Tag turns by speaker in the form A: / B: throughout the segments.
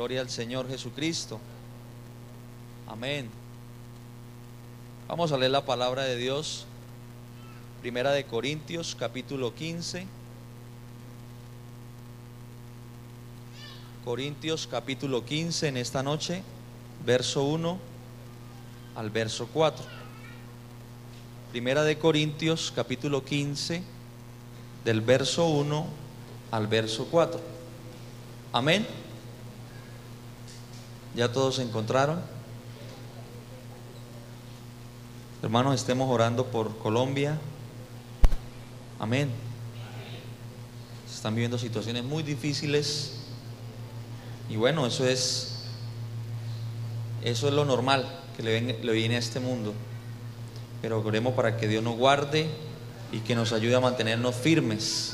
A: Gloria al Señor Jesucristo. Amén. Vamos a leer la palabra de Dios. Primera de Corintios, capítulo 15. Corintios, capítulo 15, en esta noche, verso 1 al verso 4. Primera de Corintios, capítulo 15, del verso 1 al verso 4. Amén. ¿Ya todos se encontraron? Hermanos, estemos orando por Colombia. Amén. Se están viviendo situaciones muy difíciles. Y bueno, eso es lo normal que le viene a este mundo. Pero oremos para que Dios nos guarde y que nos ayude a mantenernos firmes,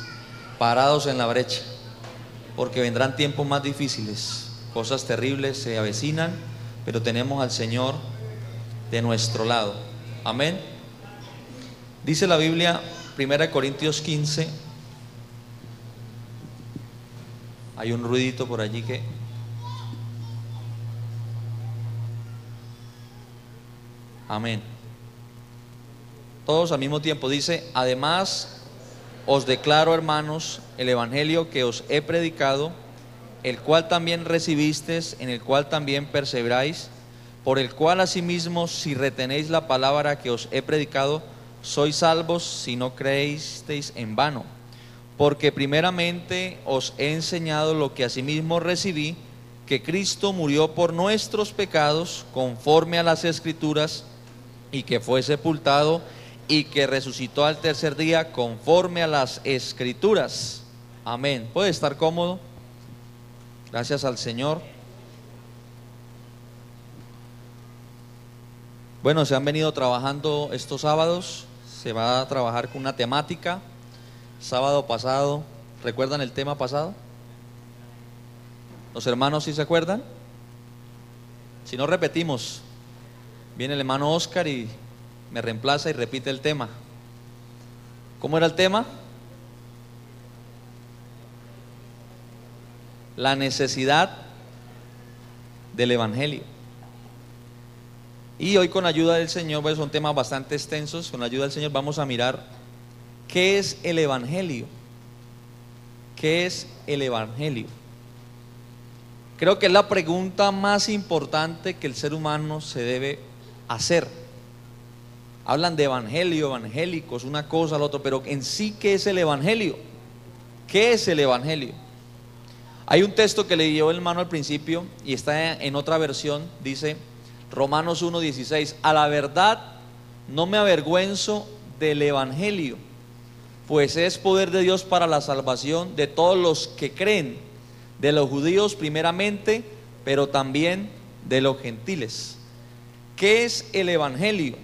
A: parados en la brecha, porque vendrán tiempos más difíciles, cosas terribles se avecinan, pero tenemos al Señor de nuestro lado. Amén. Dice la Biblia, 1 Corintios 15. Hay un ruidito por allí que... Amén. Todos al mismo tiempo. Dice: además os declaro, hermanos, el evangelio que os he predicado, el cual también recibisteis, en el cual también perseveráis, por el cual asimismo, si retenéis la palabra que os he predicado, sois salvos si no creísteis en vano. Porque primeramente os he enseñado lo que asimismo recibí, que Cristo murió por nuestros pecados conforme a las Escrituras, y que fue sepultado y que resucitó al tercer día conforme a las Escrituras. Amén. ¿Puede estar cómodo? Gracias al Señor. Bueno, se han venido trabajando estos sábados. Se va a trabajar con una temática. Sábado pasado, ¿recuerdan el tema pasado? ¿Los hermanos sí se acuerdan? Si no, repetimos. Viene el hermano Oscar y me reemplaza y repite el tema. ¿Cómo era el tema? La necesidad del evangelio. Y hoy, con la ayuda del Señor, pues son temas bastante extensos. Con la ayuda del Señor vamos a mirar qué es el evangelio. ¿Qué es el evangelio? Creo que es la pregunta más importante que el ser humano se debe hacer. Hablan de evangelio, evangélicos, una cosa, la otra, pero en sí, ¿qué es el evangelio? ¿Qué es el evangelio? Hay un texto que leyó el hermano al principio y está en otra versión. Dice Romanos 1:16: a la verdad no me avergüenzo del evangelio, pues es poder de Dios para la salvación de todos los que creen, de los judíos primeramente, pero también de los gentiles. ¿Qué es el evangelio?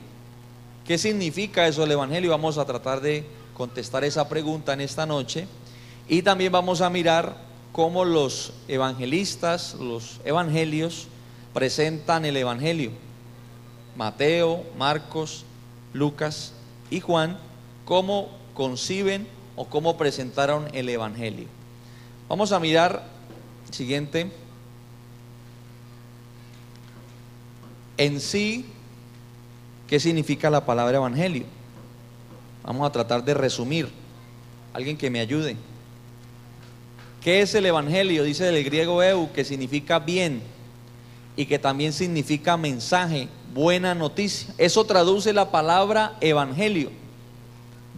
A: ¿Qué significa eso el evangelio? Vamos a tratar de contestar esa pregunta en esta noche. Y también vamos a mirar cómo los evangelistas, los evangelios, presentan el evangelio. Mateo, Marcos, Lucas y Juan, cómo conciben o cómo presentaron el evangelio. Vamos a mirar siguiente. En sí, ¿qué significa la palabra evangelio? Vamos a tratar de resumir. Alguien que me ayude. ¿Qué es el evangelio? Dice del griego eu, que significa bien y que también significa mensaje, buena noticia. Eso traduce la palabra evangelio.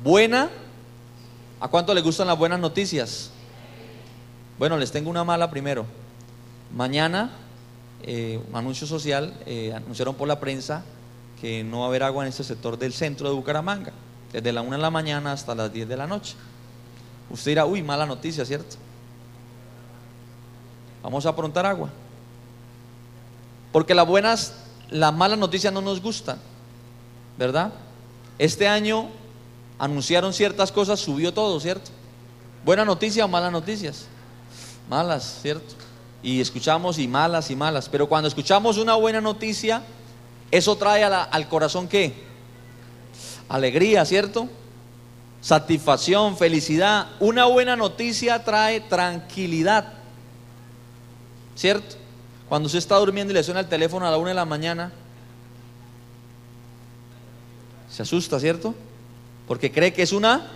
A: Buena. ¿A cuánto les gustan las buenas noticias? Bueno, les tengo una mala primero. Mañana, un anuncio social, anunciaron por la prensa que no va a haber agua en este sector del centro de Bucaramanga, desde la 1 de la mañana hasta las 10 de la noche. Usted dirá: uy, mala noticia, ¿cierto? Vamos a aprontar agua, porque las malas noticias no nos gustan, ¿verdad? Este año anunciaron ciertas cosas, subió todo, ¿cierto? ¿Buena noticia o malas noticias? Malas, ¿cierto? Y escuchamos y malas, pero cuando escuchamos una buena noticia, eso trae al corazón ¿qué? Alegría, ¿cierto? Satisfacción, felicidad. Una buena noticia trae tranquilidad, ¿cierto? Cuando usted está durmiendo y le suena el teléfono a la 1 de la mañana, se asusta, ¿cierto? Porque cree que es una,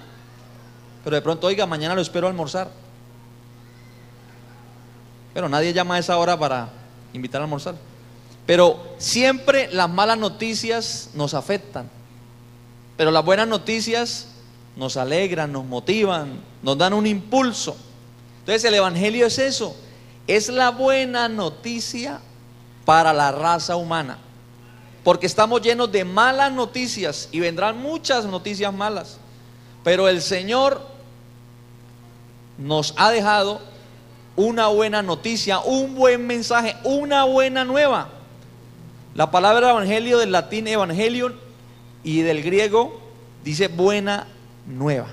A: pero de pronto, oiga, mañana lo espero a almorzar. Pero nadie llama a esa hora para invitar a almorzar. Pero siempre las malas noticias nos afectan, pero las buenas noticias nos alegran, nos motivan, nos dan un impulso. Entonces el evangelio es eso, es la buena noticia para la raza humana, porque estamos llenos de malas noticias y vendrán muchas noticias malas, pero el Señor nos ha dejado una buena noticia, un buen mensaje, una buena nueva. La palabra evangelio del latín evangelion y del griego dice buena nueva.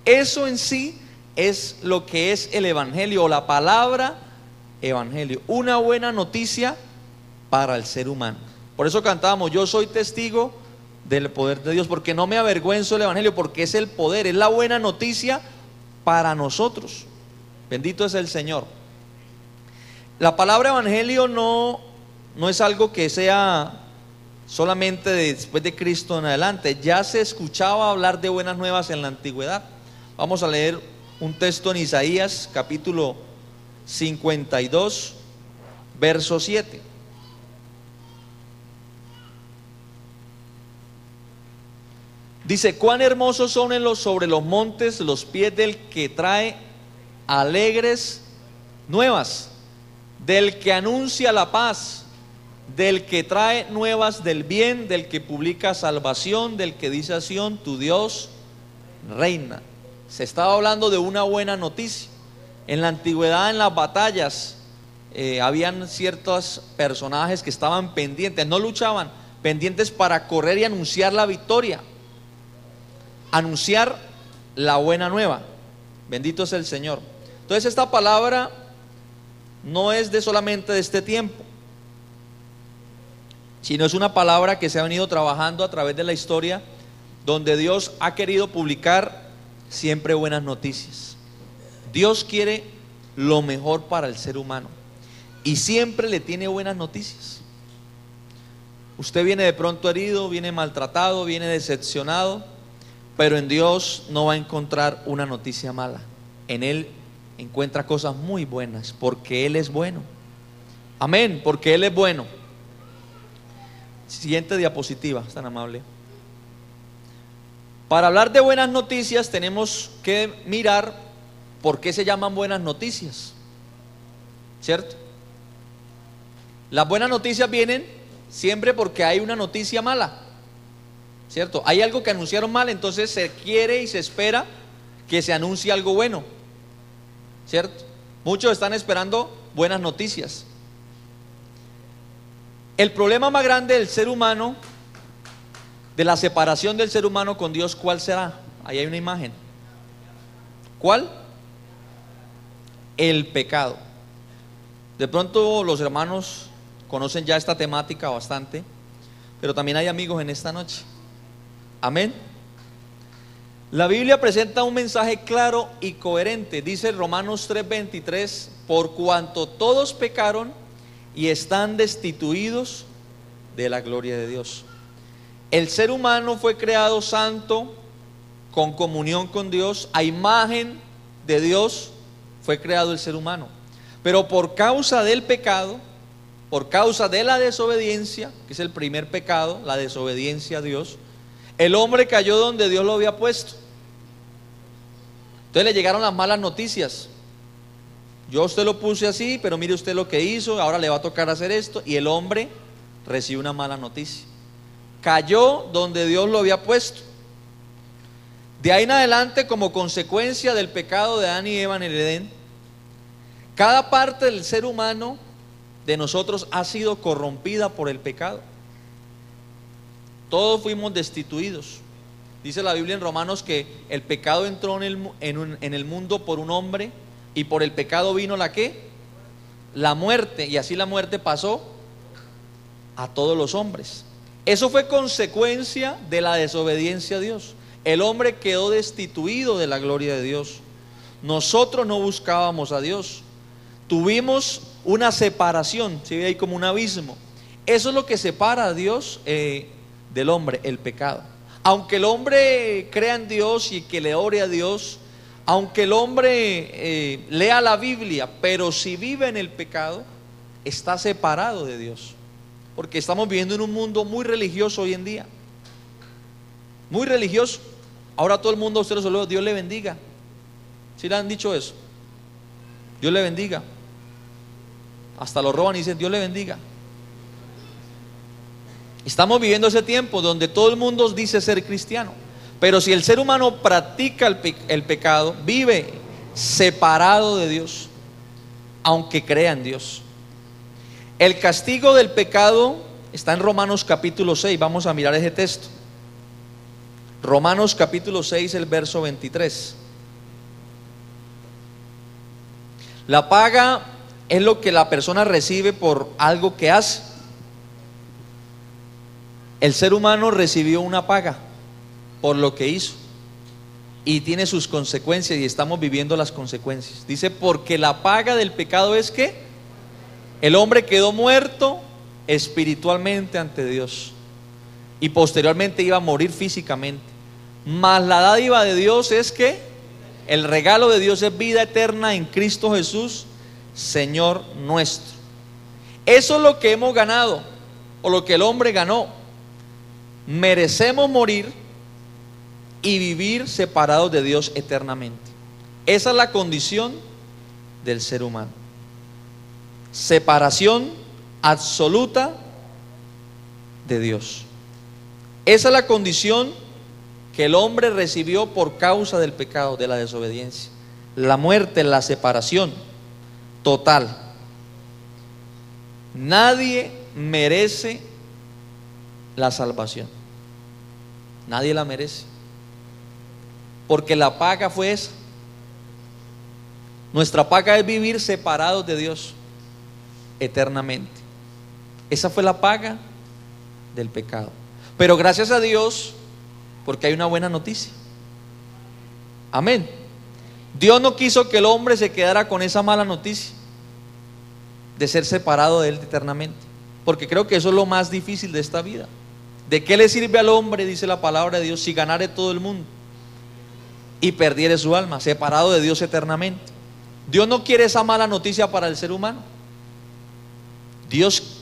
A: Eso en sí es lo que es el evangelio o la palabra evangelio, una buena noticia para el ser humano. Por eso cantábamos, yo soy testigo del poder de Dios, porque no me avergüenzo del evangelio, porque es el poder, es la buena noticia para nosotros. Bendito es el Señor. La palabra evangelio no es algo que sea solamente después de Cristo en adelante. Ya se escuchaba hablar de buenas nuevas en la antigüedad. Vamos a leer un texto en Isaías capítulo 52 verso 7. Dice: cuán hermosos son sobre los montes los pies del que trae alegres nuevas, del que anuncia la paz, del que trae nuevas del bien, del que publica salvación, del que dice a Sión, tu Dios reina. Se estaba hablando de una buena noticia. En la antigüedad, en las batallas, habían ciertos personajes que estaban pendientes, no luchaban, pendientes para correr y anunciar la victoria, anunciar la buena nueva. Bendito es el Señor. Entonces esta palabra no es de solamente de este tiempo, sino es una palabra que se ha venido trabajando a través de la historia, donde Dios ha querido publicar siempre buenas noticias. Dios quiere lo mejor para el ser humano y siempre le tiene buenas noticias. Usted viene de pronto herido, viene maltratado, viene decepcionado, pero en Dios no va a encontrar una noticia mala. En Él encuentra cosas muy buenas, porque Él es bueno. Amén, porque Él es bueno. Siguiente diapositiva, es tan amable. Para hablar de buenas noticias tenemos que mirar por qué se llaman buenas noticias, ¿cierto? Las buenas noticias vienen siempre porque hay una noticia mala, ¿cierto? Hay algo que anunciaron mal, entonces se quiere y se espera que se anuncie algo bueno, ¿cierto? Muchos están esperando buenas noticias. El problema más grande del ser humano, de la separación del ser humano con Dios, ¿cuál será? Ahí hay una imagen. ¿Cuál? El pecado. De pronto los hermanos conocen ya esta temática bastante, pero también hay amigos en esta noche. Amén. La Biblia presenta un mensaje claro y coherente. Dice Romanos 3:23: por cuanto todos pecaron y están destituidos de la gloria de Dios. El ser humano fue creado santo, con comunión con Dios, a imagen de Dios fue creado el ser humano. Pero por causa del pecado, por causa de la desobediencia, que es el primer pecado, la desobediencia a Dios, el hombre cayó donde Dios lo había puesto. Entonces le llegaron las malas noticias. Yo a usted lo puse así, pero mire usted lo que hizo, ahora le va a tocar hacer esto. Y el hombre recibe una mala noticia. Cayó donde Dios lo había puesto. De ahí en adelante, como consecuencia del pecado de Adán y Eva en el Edén, cada parte del ser humano, de nosotros, ha sido corrompida por el pecado. Todos fuimos destituidos. Dice la Biblia en Romanos que el pecado entró en el mundo por un hombre, y por el pecado vino ¿la qué? La muerte, y así la muerte pasó a todos los hombres. Eso fue consecuencia de la desobediencia a Dios. El hombre quedó destituido de la gloria de Dios. Nosotros no buscábamos a Dios. tuvimos una separación, se ve ahí como un abismo. Eso es lo que separa a Dios del hombre, el pecado. Aunque el hombre crea en Dios y que le ore a Dios, aunque el hombre lea la Biblia, pero si vive en el pecado, está separado de Dios. Porque estamos viviendo en un mundo muy religioso hoy en día. Muy religioso. Ahora todo el mundo a usted lo saluda, Dios le bendiga. ¿Sí le han dicho eso? Dios le bendiga. Hasta lo roban y dicen Dios le bendiga. Estamos viviendo ese tiempo donde todo el mundo dice ser cristiano, pero si el ser humano practica el pecado, vive separado de Dios, aunque crea en Dios. El castigo del pecado está en Romanos capítulo 6. Vamos a mirar ese texto. Romanos capítulo 6, el verso 23. La paga es lo que la persona recibe por algo que hace. El ser humano recibió una paga por lo que hizo y tiene sus consecuencias, y estamos viviendo las consecuencias. Dice, porque la paga del pecado es que el hombre quedó muerto espiritualmente ante Dios y posteriormente iba a morir físicamente. Mas la dádiva de Dios es que el regalo de Dios es vida eterna en Cristo Jesús, Señor nuestro. Eso es lo que hemos ganado, o lo que el hombre ganó. Merecemos morir y vivir separados de Dios eternamente. Esa es la condición del ser humano. Separación absoluta de Dios. Esa es la condición que el hombre recibió por causa del pecado, de la desobediencia. La muerte, la separación total. Nadie merece la salvación. Nadie la merece, porque la paga fue esa. Nuestra paga es vivir separados de Dios eternamente. Esa fue la paga del pecado. Pero gracias a Dios, porque hay una buena noticia. Amén. Dios no quiso que el hombre se quedara con esa mala noticia de ser separado de Él eternamente, porque creo que eso es lo más difícil de esta vida. ¿De qué le sirve al hombre, dice la palabra de Dios, si ganare todo el mundo y perdiere su alma? Separado de Dios eternamente. Dios no quiere esa mala noticia para el ser humano. Dios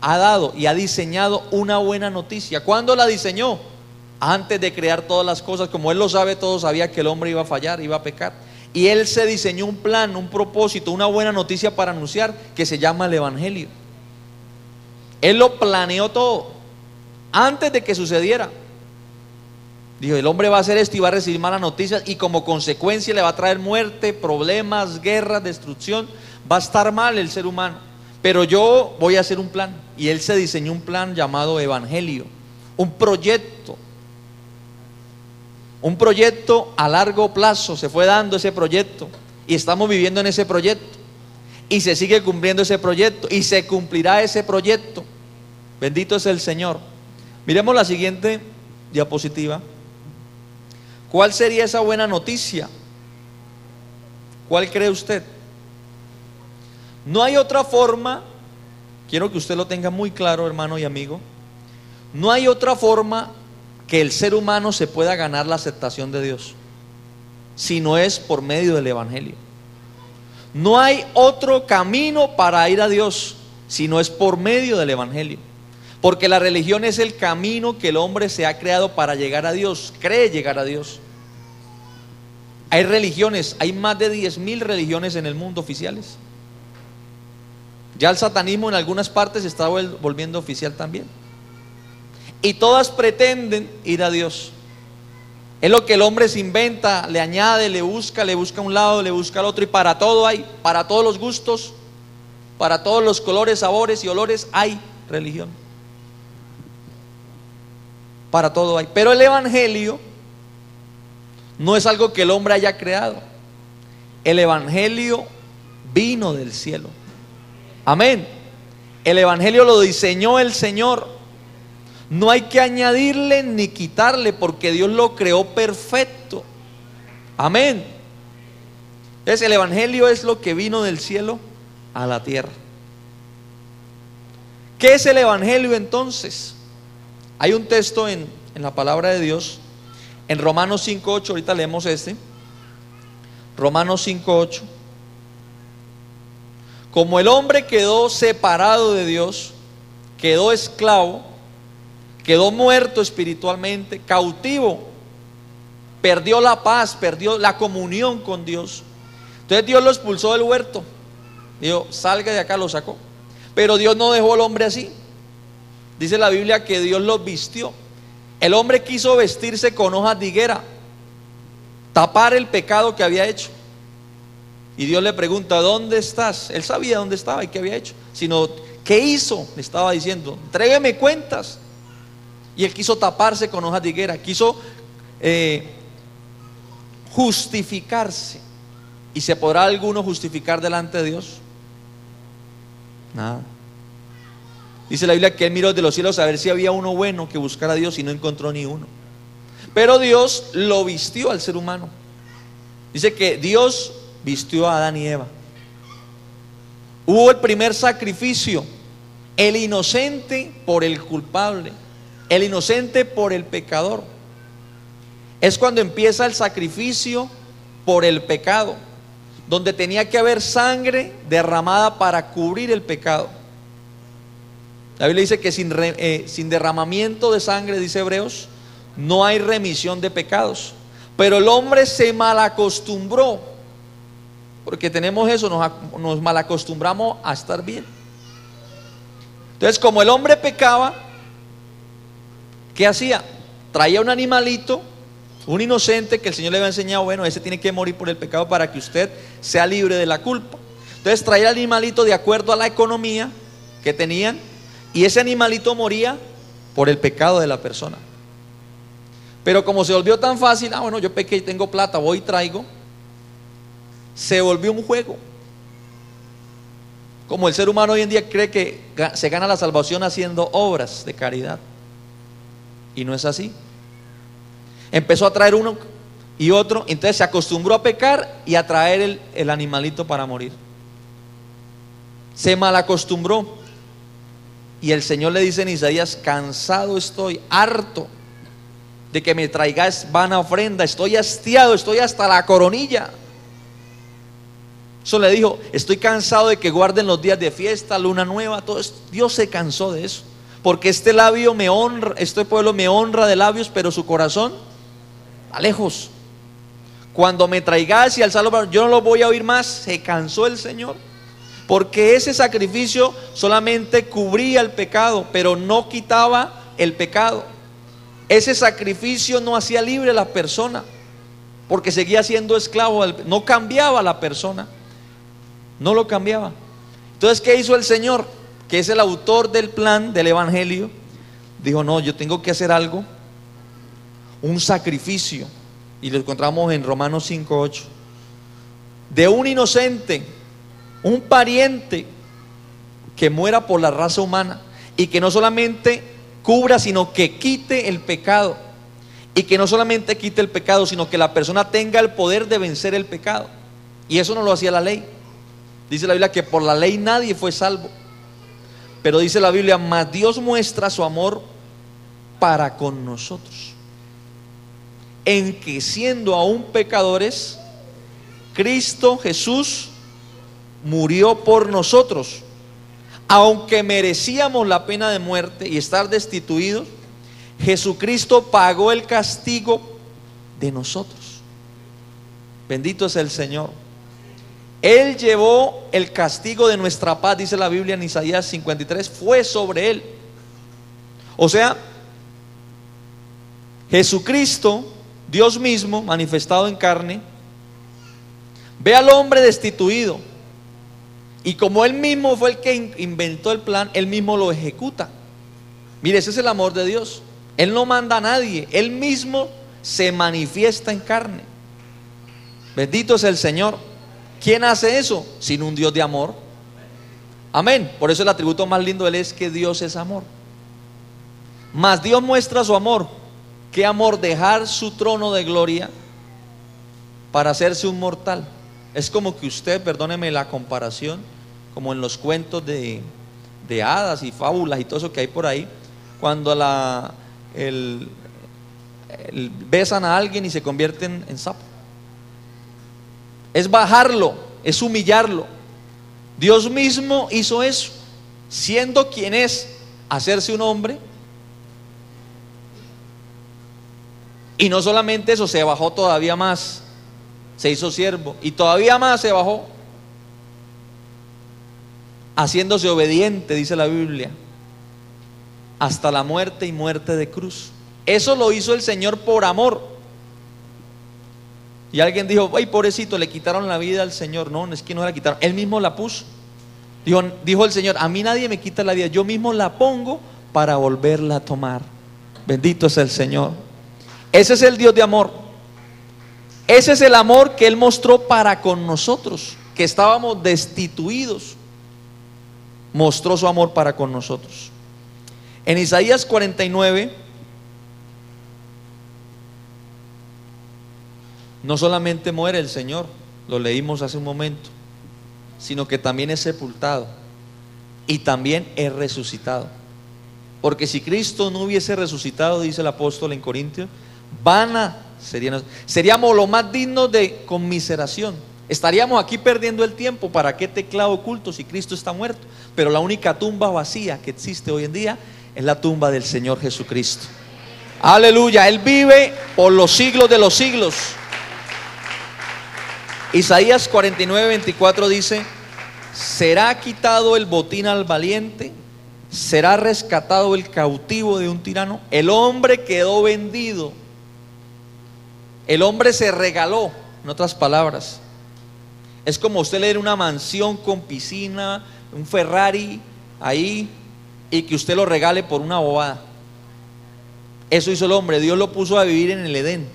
A: ha dado y ha diseñado una buena noticia. ¿Cuándo la diseñó? Antes de crear todas las cosas. Como Él lo sabe todo, sabía que el hombre iba a fallar, iba a pecar, y Él se diseñó un plan, un propósito, una buena noticia para anunciar, que se llama el Evangelio. Él lo planeó todo antes de que sucediera. Dijo, el hombre va a hacer esto y va a recibir malas noticias, y como consecuencia le va a traer muerte, problemas, guerras, destrucción. Va a estar mal el ser humano, pero yo voy a hacer un plan. Y Él se diseñó un plan llamado Evangelio, un proyecto a largo plazo. Se fue dando ese proyecto y estamos viviendo en ese proyecto, y se sigue cumpliendo ese proyecto, y se cumplirá ese proyecto. Bendito es el Señor. Miremos la siguiente diapositiva. ¿Cuál sería esa buena noticia? ¿Cuál cree usted? No hay otra forma, quiero que usted lo tenga muy claro, hermano y amigo. No hay otra forma que el ser humano se pueda ganar la aceptación de Dios, si no es por medio del Evangelio. No hay otro camino para ir a Dios, si no es por medio del Evangelio. Porque la religión es el camino que el hombre se ha creado para llegar a Dios, cree llegar a Dios. Hay religiones, hay más de 10.000 religiones en el mundo oficiales. Ya el satanismo en algunas partes se está volviendo oficial también. Y todas pretenden ir a Dios. Es lo que el hombre se inventa, le añade, le busca a un lado, le busca al otro, y para todo hay, para todos los gustos, para todos los colores, sabores y olores hay religión. Para todo hay. Pero el Evangelio no es algo que el hombre haya creado. El Evangelio vino del cielo. Amén. El Evangelio lo diseñó el Señor. No hay que añadirle ni quitarle, porque Dios lo creó perfecto. Amén. Entonces el Evangelio es lo que vino del cielo a la tierra. ¿Qué es el evangelio entonces? Hay un texto en la palabra de Dios, en Romanos 5:8, ahorita leemos Romanos 5:8. Como el hombre quedó separado de Dios, quedó esclavo, quedó muerto espiritualmente, cautivo, perdió la paz, perdió la comunión con Dios. Entonces Dios lo expulsó del huerto, dijo, salga de acá, lo sacó. Pero Dios no dejó al hombre así. Dice la Biblia que Dios los vistió. El hombre quiso vestirse con hojas de higuera, tapar el pecado que había hecho. Y Dios le pregunta, ¿dónde estás? Él sabía dónde estaba y qué había hecho, sino, ¿qué hizo? Le estaba diciendo, entrégueme cuentas. Y él quiso taparse con hojas de higuera, quiso justificarse. ¿Y se podrá alguno justificar delante de Dios? Nada. Dice la Biblia que él miró desde los cielos a ver si había uno bueno que buscara a Dios y no encontró ni uno. Pero Dios lo vistió al ser humano. Dice que Dios vistió a Adán y Eva. Hubo el primer sacrificio, el inocente por el culpable, el inocente por el pecador. Es cuando empieza el sacrificio por el pecado, donde tenía que haber sangre derramada para cubrir el pecado. La Biblia dice que sin derramamiento de sangre, dice Hebreos, no hay remisión de pecados. Pero el hombre se malacostumbró, porque tenemos eso, nos malacostumbramos a estar bien. Entonces, como el hombre pecaba, ¿qué hacía? Traía un animalito, un inocente que el Señor le había enseñado, bueno, ese tiene que morir por el pecado para que usted sea libre de la culpa. Entonces traía el animalito de acuerdo a la economía que tenían, y ese animalito moría por el pecado de la persona. Pero como se volvió tan fácil, bueno, yo pequé y tengo plata, voy y traigo, se volvió un juego. Como el ser humano hoy en día cree que se gana la salvación haciendo obras de caridad, y no es así. Empezó a traer uno y otro, entonces se acostumbró a pecar y a traer el animalito para morir. Se malacostumbró. Y el Señor le dice en Isaías, cansado estoy, harto de que me traigáis vana ofrenda, estoy hastiado, estoy hasta la coronilla. Eso le dijo, estoy cansado de que guarden los días de fiesta, luna nueva, todo esto. Dios se cansó de eso, porque este labio me honra, este pueblo me honra de labios, pero su corazón a lejos. Cuando me traigáis y alzarlo, yo no lo voy a oír más. Se cansó el Señor, porque ese sacrificio solamente cubría el pecado, pero no quitaba el pecado. Ese sacrificio no hacía libre a la persona, porque seguía siendo esclavo, no cambiaba a la persona, no lo cambiaba. Entonces, ¿qué hizo el Señor? Que es el autor del plan del evangelio. Dijo, no, yo tengo que hacer algo, un sacrificio, y lo encontramos en Romanos 5:8, de un inocente, un pariente que muera por la raza humana, y que no solamente cubra, sino que quite el pecado, y que no solamente quite el pecado, sino que la persona tenga el poder de vencer el pecado. Y eso no lo hacía la ley. Dice la Biblia que por la ley nadie fue salvo, pero dice la Biblia, mas Dios muestra su amor para con nosotros, en que siendo aún pecadores, Cristo Jesús murió por nosotros, aunque merecíamos la pena de muerte y estar destituidos. Jesucristo pagó el castigo de nosotros. Bendito es el Señor. Él llevó el castigo de nuestra paz, dice la Biblia en Isaías 53, fue sobre él. O sea, Jesucristo, Dios mismo manifestado en carne, ve al hombre destituido, y como él mismo fue el que inventó el plan, él mismo lo ejecuta. Mire, ese es el amor de Dios. Él no manda a nadie, él mismo se manifiesta en carne. Bendito es el Señor. ¿Quién hace eso? Sino un Dios de amor. Amén. Por eso el atributo más lindo de él es que Dios es amor. Mas Dios muestra su amor. ¿Qué amor? Dejar su trono de gloria para hacerse un mortal. Es como que usted, perdóneme la comparación, como en los cuentos de hadas y fábulas y todo eso que hay por ahí, cuando besan a alguien y se convierten en sapo. Es bajarlo, es humillarlo. Dios mismo hizo eso, siendo quien es, hacerse un hombre. Y no solamente eso, se bajó todavía más, se hizo siervo y todavía más se bajó, haciéndose obediente, dice la Biblia, hasta la muerte y muerte de cruz. Eso lo hizo el Señor por amor. Y alguien dijo: ay, pobrecito, le quitaron la vida al Señor. No, es que no la quitaron, Él mismo la puso. Dijo el Señor: a mí nadie me quita la vida, yo mismo la pongo para volverla a tomar. Bendito es el Señor. Ese es el Dios de amor. Ese es el amor que Él mostró para con nosotros, que estábamos destituidos. Mostró su amor para con nosotros. En Isaías 49, no solamente muere el Señor, lo leímos hace un momento, sino que también es sepultado y también es resucitado. Porque si Cristo no hubiese resucitado, dice el apóstol en Corintios, seríamos lo más dignos de conmiseración. Estaríamos aquí perdiendo el tiempo. ¿Para qué teclado oculto si Cristo está muerto? Pero la única tumba vacía que existe hoy en día es la tumba del Señor Jesucristo. Aleluya, Él vive por los siglos de los siglos. Isaías 49:24 dice: será quitado el botín al valiente, será rescatado el cautivo de un tirano. El hombre quedó vendido, el hombre se regaló. En otras palabras, es como usted leer una mansión con piscina, un Ferrari ahí, y que usted lo regale por una bobada. Eso hizo el hombre. Dios lo puso a vivir en el Edén.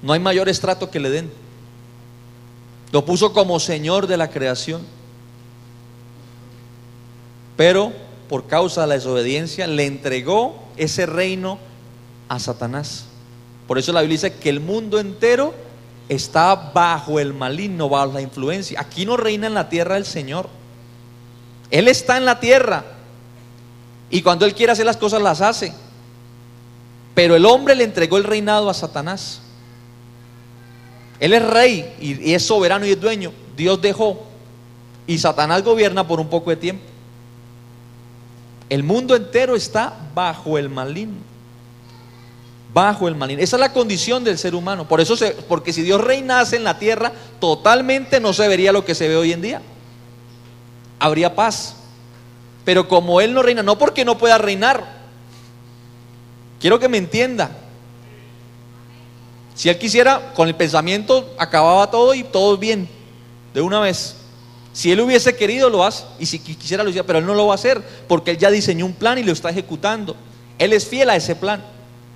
A: No hay mayor estrato que el Edén. Lo puso como Señor de la creación. Pero por causa de la desobediencia le entregó ese reino a Satanás. Por eso la Biblia dice que el mundo entero está bajo el maligno, bajo la influencia. Aquí no reina en la tierra el Señor. Él está en la tierra, y cuando Él quiere hacer las cosas las hace. Pero el hombre le entregó el reinado a Satanás. Él es rey y es soberano y es dueño. Dios dejó, y Satanás gobierna por un poco de tiempo. El mundo entero está bajo el maligno. Bajo el maligno. Esa es la condición del ser humano. Por eso porque si Dios reinase en la tierra, totalmente no se vería lo que se ve hoy en día. Habría paz. Pero como Él no reina, no porque no pueda reinar. Quiero que me entienda. Si Él quisiera, con el pensamiento acababa todo y todo bien, de una vez. Si Él hubiese querido, lo hace. Y si quisiera, lo hiciera. Pero Él no lo va a hacer, porque Él ya diseñó un plan y lo está ejecutando. Él es fiel a ese plan.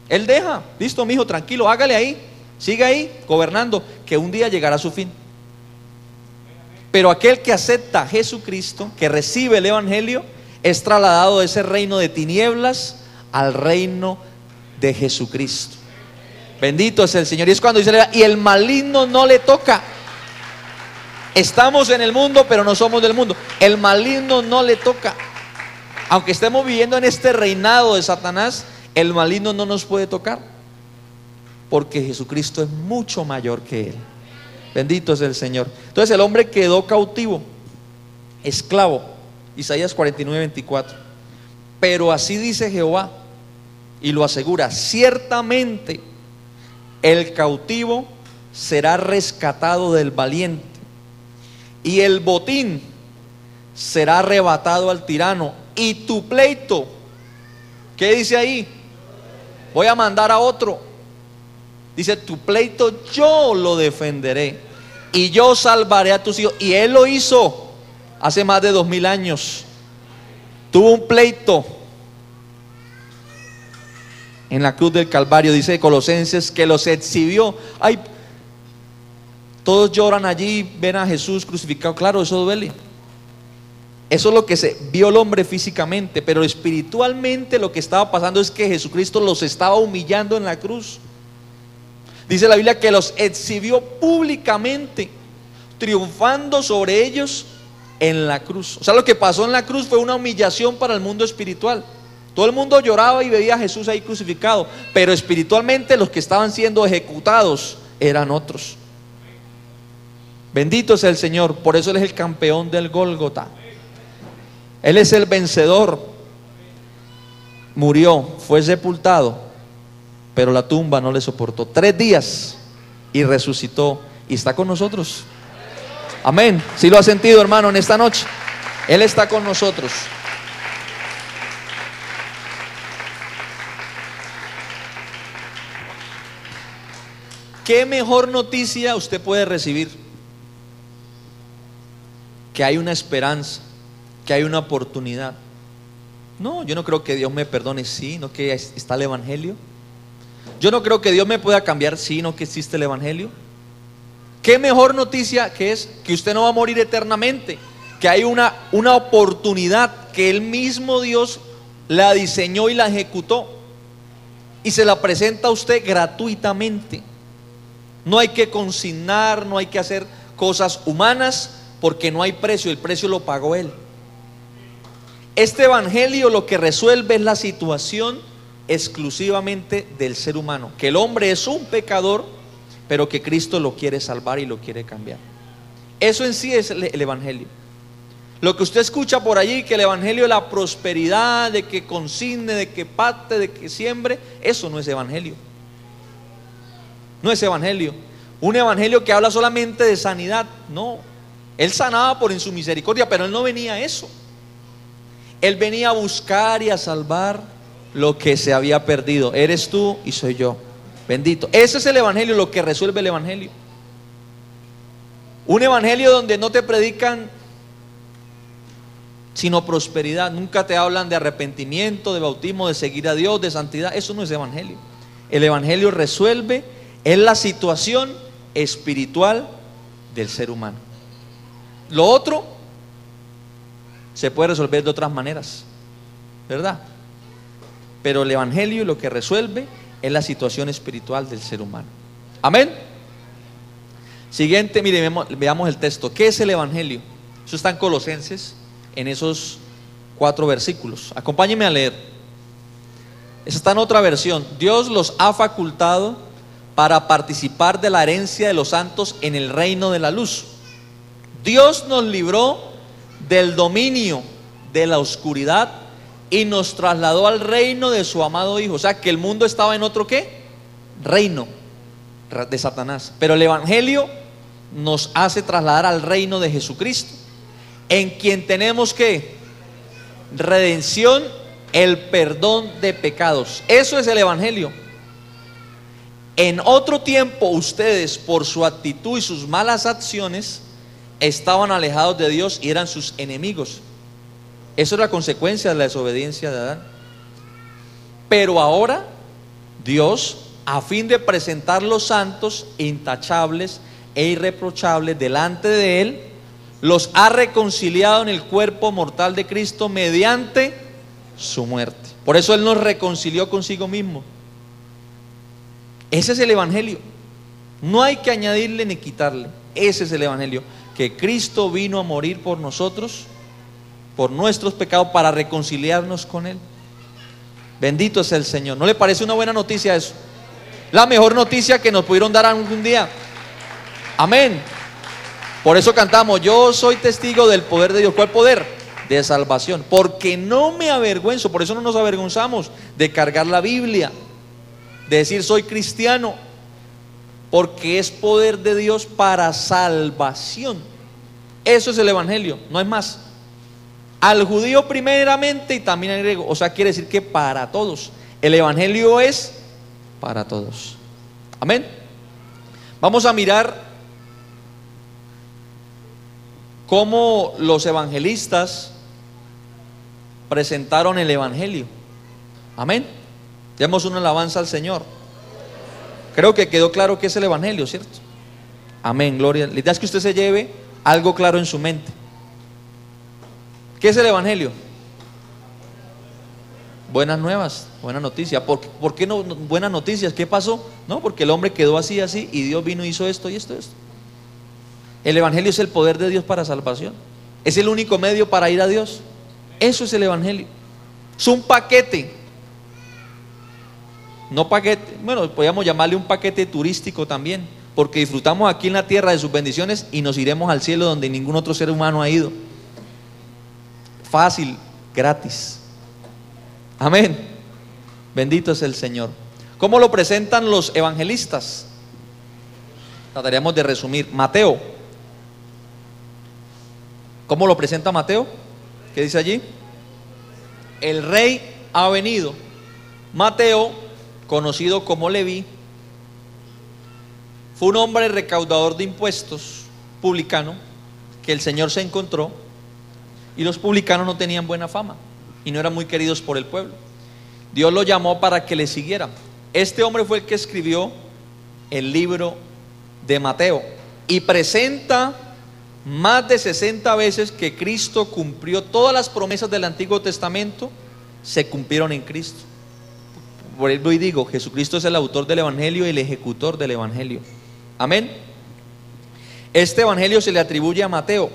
A: Él deja: listo, mi hijo, tranquilo, hágale ahí, siga ahí gobernando, que un día llegará a su fin. Pero aquel que acepta a Jesucristo, que recibe el Evangelio, es trasladado de ese reino de tinieblas al reino de Jesucristo. Bendito es el Señor. Y es cuando dice: y el maligno no le toca. Estamos en el mundo, pero no somos del mundo. El maligno no le toca. Aunque estemos viviendo en este reinado de Satanás, el maligno no nos puede tocar, porque Jesucristo es mucho mayor que él. Bendito es el Señor. Entonces el hombre quedó cautivo, esclavo. Isaías 49:24. Pero así dice Jehová, y lo asegura: ciertamente el cautivo será rescatado del valiente, y el botín será arrebatado al tirano. Y tu pleito, ¿qué dice ahí? Voy a mandar a otro. Dice: tu pleito yo lo defenderé, y yo salvaré a tus hijos. Y Él lo hizo hace más de 2000 años. Tuvo un pleito en la cruz del Calvario. Dice Colosenses que los exhibió. Ay, todos lloran allí, ven a Jesús crucificado. Claro, eso duele. Eso es lo que se vio el hombre físicamente, pero espiritualmente lo que estaba pasando es que Jesucristo los estaba humillando en la cruz. Dice la Biblia que los exhibió públicamente, triunfando sobre ellos en la cruz. O sea, lo que pasó en la cruz fue una humillación para el mundo espiritual. Todo el mundo lloraba y veía a Jesús ahí crucificado, pero espiritualmente los que estaban siendo ejecutados eran otros. Bendito sea el Señor. Por eso Él es el campeón del Gólgota. Él es el vencedor. Murió, fue sepultado, pero la tumba no le soportó. 3 días y resucitó y está con nosotros. Amén. Si lo ha sentido, hermano, en esta noche, Él está con nosotros. ¿Qué mejor noticia usted puede recibir? Que hay una esperanza, que hay una oportunidad. No, yo no creo que Dios me perdone, sí, no que está el Evangelio. Yo no creo que Dios me pueda cambiar, sí, no que existe el Evangelio. ¿Qué mejor noticia que es que usted no va a morir eternamente? Que hay una oportunidad que el mismo Dios la diseñó y la ejecutó y se la presenta a usted gratuitamente. No hay que consignar, no hay que hacer cosas humanas, porque no hay precio, el precio lo pagó Él. Este evangelio lo que resuelve es la situación exclusivamente del ser humano, que el hombre es un pecador, pero que Cristo lo quiere salvar y lo quiere cambiar. Eso en sí es el evangelio. Lo que usted escucha por allí, que el evangelio es la prosperidad, de que consigne, de que pacte, de que siembre, eso no es evangelio. No es evangelio. Un evangelio que habla solamente de sanidad, no. Él sanaba por en su misericordia, pero Él no venía a eso. Él venía a buscar y a salvar lo que se había perdido. Eres tú y soy yo. Bendito. Ese es el evangelio, lo que resuelve el evangelio. Un evangelio donde no te predican sino prosperidad. Nunca te hablan de arrepentimiento, de bautismo, de seguir a Dios, de santidad. Eso no es evangelio. El evangelio resuelve es la situación espiritual del ser humano. Lo otro se puede resolver de otras maneras, ¿verdad? Pero el evangelio lo que resuelve es la situación espiritual del ser humano. Amén. Siguiente, mire, veamos el texto. ¿Qué es el evangelio? Eso está en Colosenses, en esos 4 versículos. Acompáñenme a leer. Eso está en otra versión. Dios los ha facultado para participar de la herencia de los santos en el reino de la luz. Dios nos libró del dominio de la oscuridad y nos trasladó al reino de su amado Hijo. O sea que el mundo estaba en otro ¿qué? Reino de Satanás. Pero el evangelio nos hace trasladar al reino de Jesucristo, en quien tenemos ¿qué? Redención, el perdón de pecados. Eso es el evangelio. En otro tiempo ustedes, por su actitud y sus malas acciones, estaban alejados de Dios y eran sus enemigos. Eso es la consecuencia de la desobediencia de Adán. Pero ahora Dios, a fin de presentar los santos intachables e irreprochables delante de Él, los ha reconciliado en el cuerpo mortal de Cristo mediante su muerte. Por eso Él nos reconcilió consigo mismo. Ese es el evangelio. No hay que añadirle ni quitarle. Ese es el evangelio, que Cristo vino a morir por nosotros, por nuestros pecados, para reconciliarnos con Él. Bendito es el Señor. ¿No le parece una buena noticia eso? La mejor noticia que nos pudieron dar algún día. Amén. Por eso cantamos: yo soy testigo del poder de Dios. ¿Cuál poder? De salvación. Porque no me avergüenzo. Por eso no nos avergonzamos de cargar la Biblia, de decir soy cristiano, porque es poder de Dios para salvación. Eso es el evangelio, no es más. Al judío primeramente y también al griego. O sea, quiere decir que para todos. El evangelio es para todos. Amén. Vamos a mirar cómo los evangelistas presentaron el evangelio. Amén. Demos una alabanza al Señor. Creo que quedó claro que es el evangelio, ¿cierto? Amén, gloria. La idea es que usted se lleve algo claro en su mente. ¿Qué es el evangelio? Buenas nuevas, buena noticia. ¿Por qué no buenas noticias? ¿Qué pasó? No, porque el hombre quedó así y Dios vino y hizo esto y esto y esto. El evangelio es el poder de Dios para salvación. Es el único medio para ir a Dios. Eso es el evangelio. Es un paquete. No paquete, bueno, podríamos llamarle un paquete turístico también, porque disfrutamos aquí en la tierra de sus bendiciones y nos iremos al cielo donde ningún otro ser humano ha ido. Fácil, gratis. Amén. Bendito es el Señor. ¿Cómo lo presentan los evangelistas? Trataríamos de resumir. Mateo. ¿Cómo lo presenta Mateo? ¿Qué dice allí? El rey ha venido. Mateo, conocido como Leví, fue un hombre recaudador de impuestos, publicano, que el Señor se encontró, y los publicanos no tenían buena fama y no eran muy queridos por el pueblo. Dios lo llamó para que le siguiera. Este hombre fue el que escribió el libro de Mateo y presenta más de 60 veces que Cristo cumplió todas las promesas del Antiguo Testamento, se cumplieron en Cristo. Por eso hoy digo, Jesucristo es el autor del evangelio y el ejecutor del evangelio. Amén. Este evangelio se le atribuye a Mateo.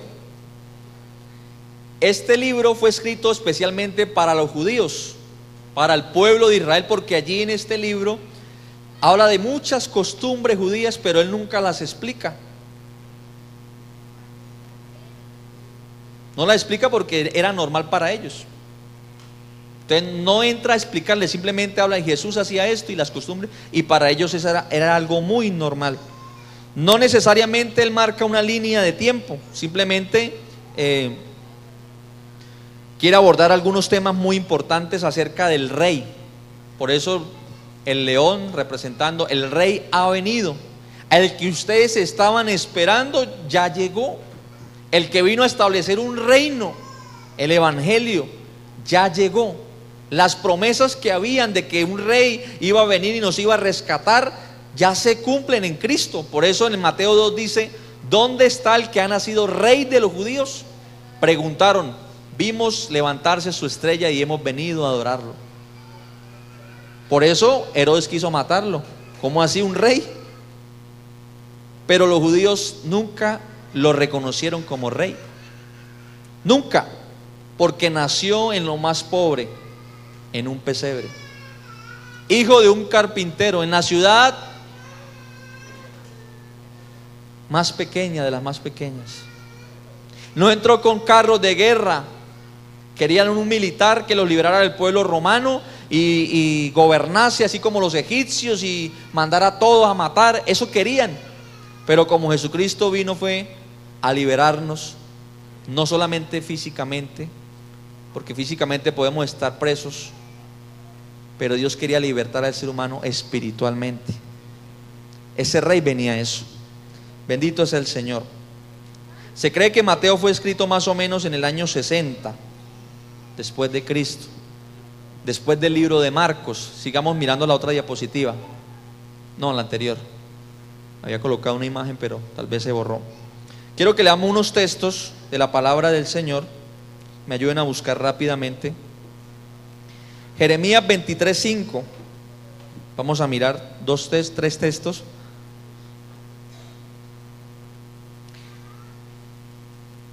A: Este libro fue escrito especialmente para los judíos, para el pueblo de Israel, porque allí en este libro habla de muchas costumbres judías, pero él nunca las explica. No las explica porque era normal para ellos. Entonces no entra a explicarle, simplemente habla de Jesús hacía esto y las costumbres, y para ellos eso era algo muy normal. No necesariamente él marca una línea de tiempo, simplemente quiere abordar algunos temas muy importantes acerca del rey. Por eso el león representando, el rey ha venido, el que ustedes estaban esperando ya llegó, el que vino a establecer un reino, el evangelio ya llegó. Las promesas que habían de que un rey iba a venir y nos iba a rescatar ya se cumplen en Cristo. Por eso en Mateo 2 dice: ¿dónde está el que ha nacido rey de los judíos? Preguntaron, vimos levantarse su estrella y hemos venido a adorarlo. Por eso Herodes quiso matarlo. ¿Cómo así un rey? Pero los judíos nunca lo reconocieron como rey. Nunca. Porque nació en lo más pobre, en un pesebre, hijo de un carpintero, en la ciudad más pequeña de las más pequeñas. No entró con carros de guerra. Querían un militar que los liberara del pueblo romano y gobernase así como los egipcios y mandara a todos a matar. Eso querían. Pero como Jesucristo vino fue a liberarnos, no solamente físicamente, porque físicamente podemos estar presos, pero Dios quería libertar al ser humano espiritualmente. Ese rey venía a eso. Bendito es el Señor. Se cree que Mateo fue escrito más o menos en el año 60 después de Cristo, después del libro de Marcos. Sigamos mirando la otra diapositiva. No, la anterior. Había colocado una imagen, pero tal vez se borró. Quiero que leamos unos textos de la palabra del Señor. Me ayuden a buscar rápidamente. Jeremías 23:5. Vamos a mirar tres textos.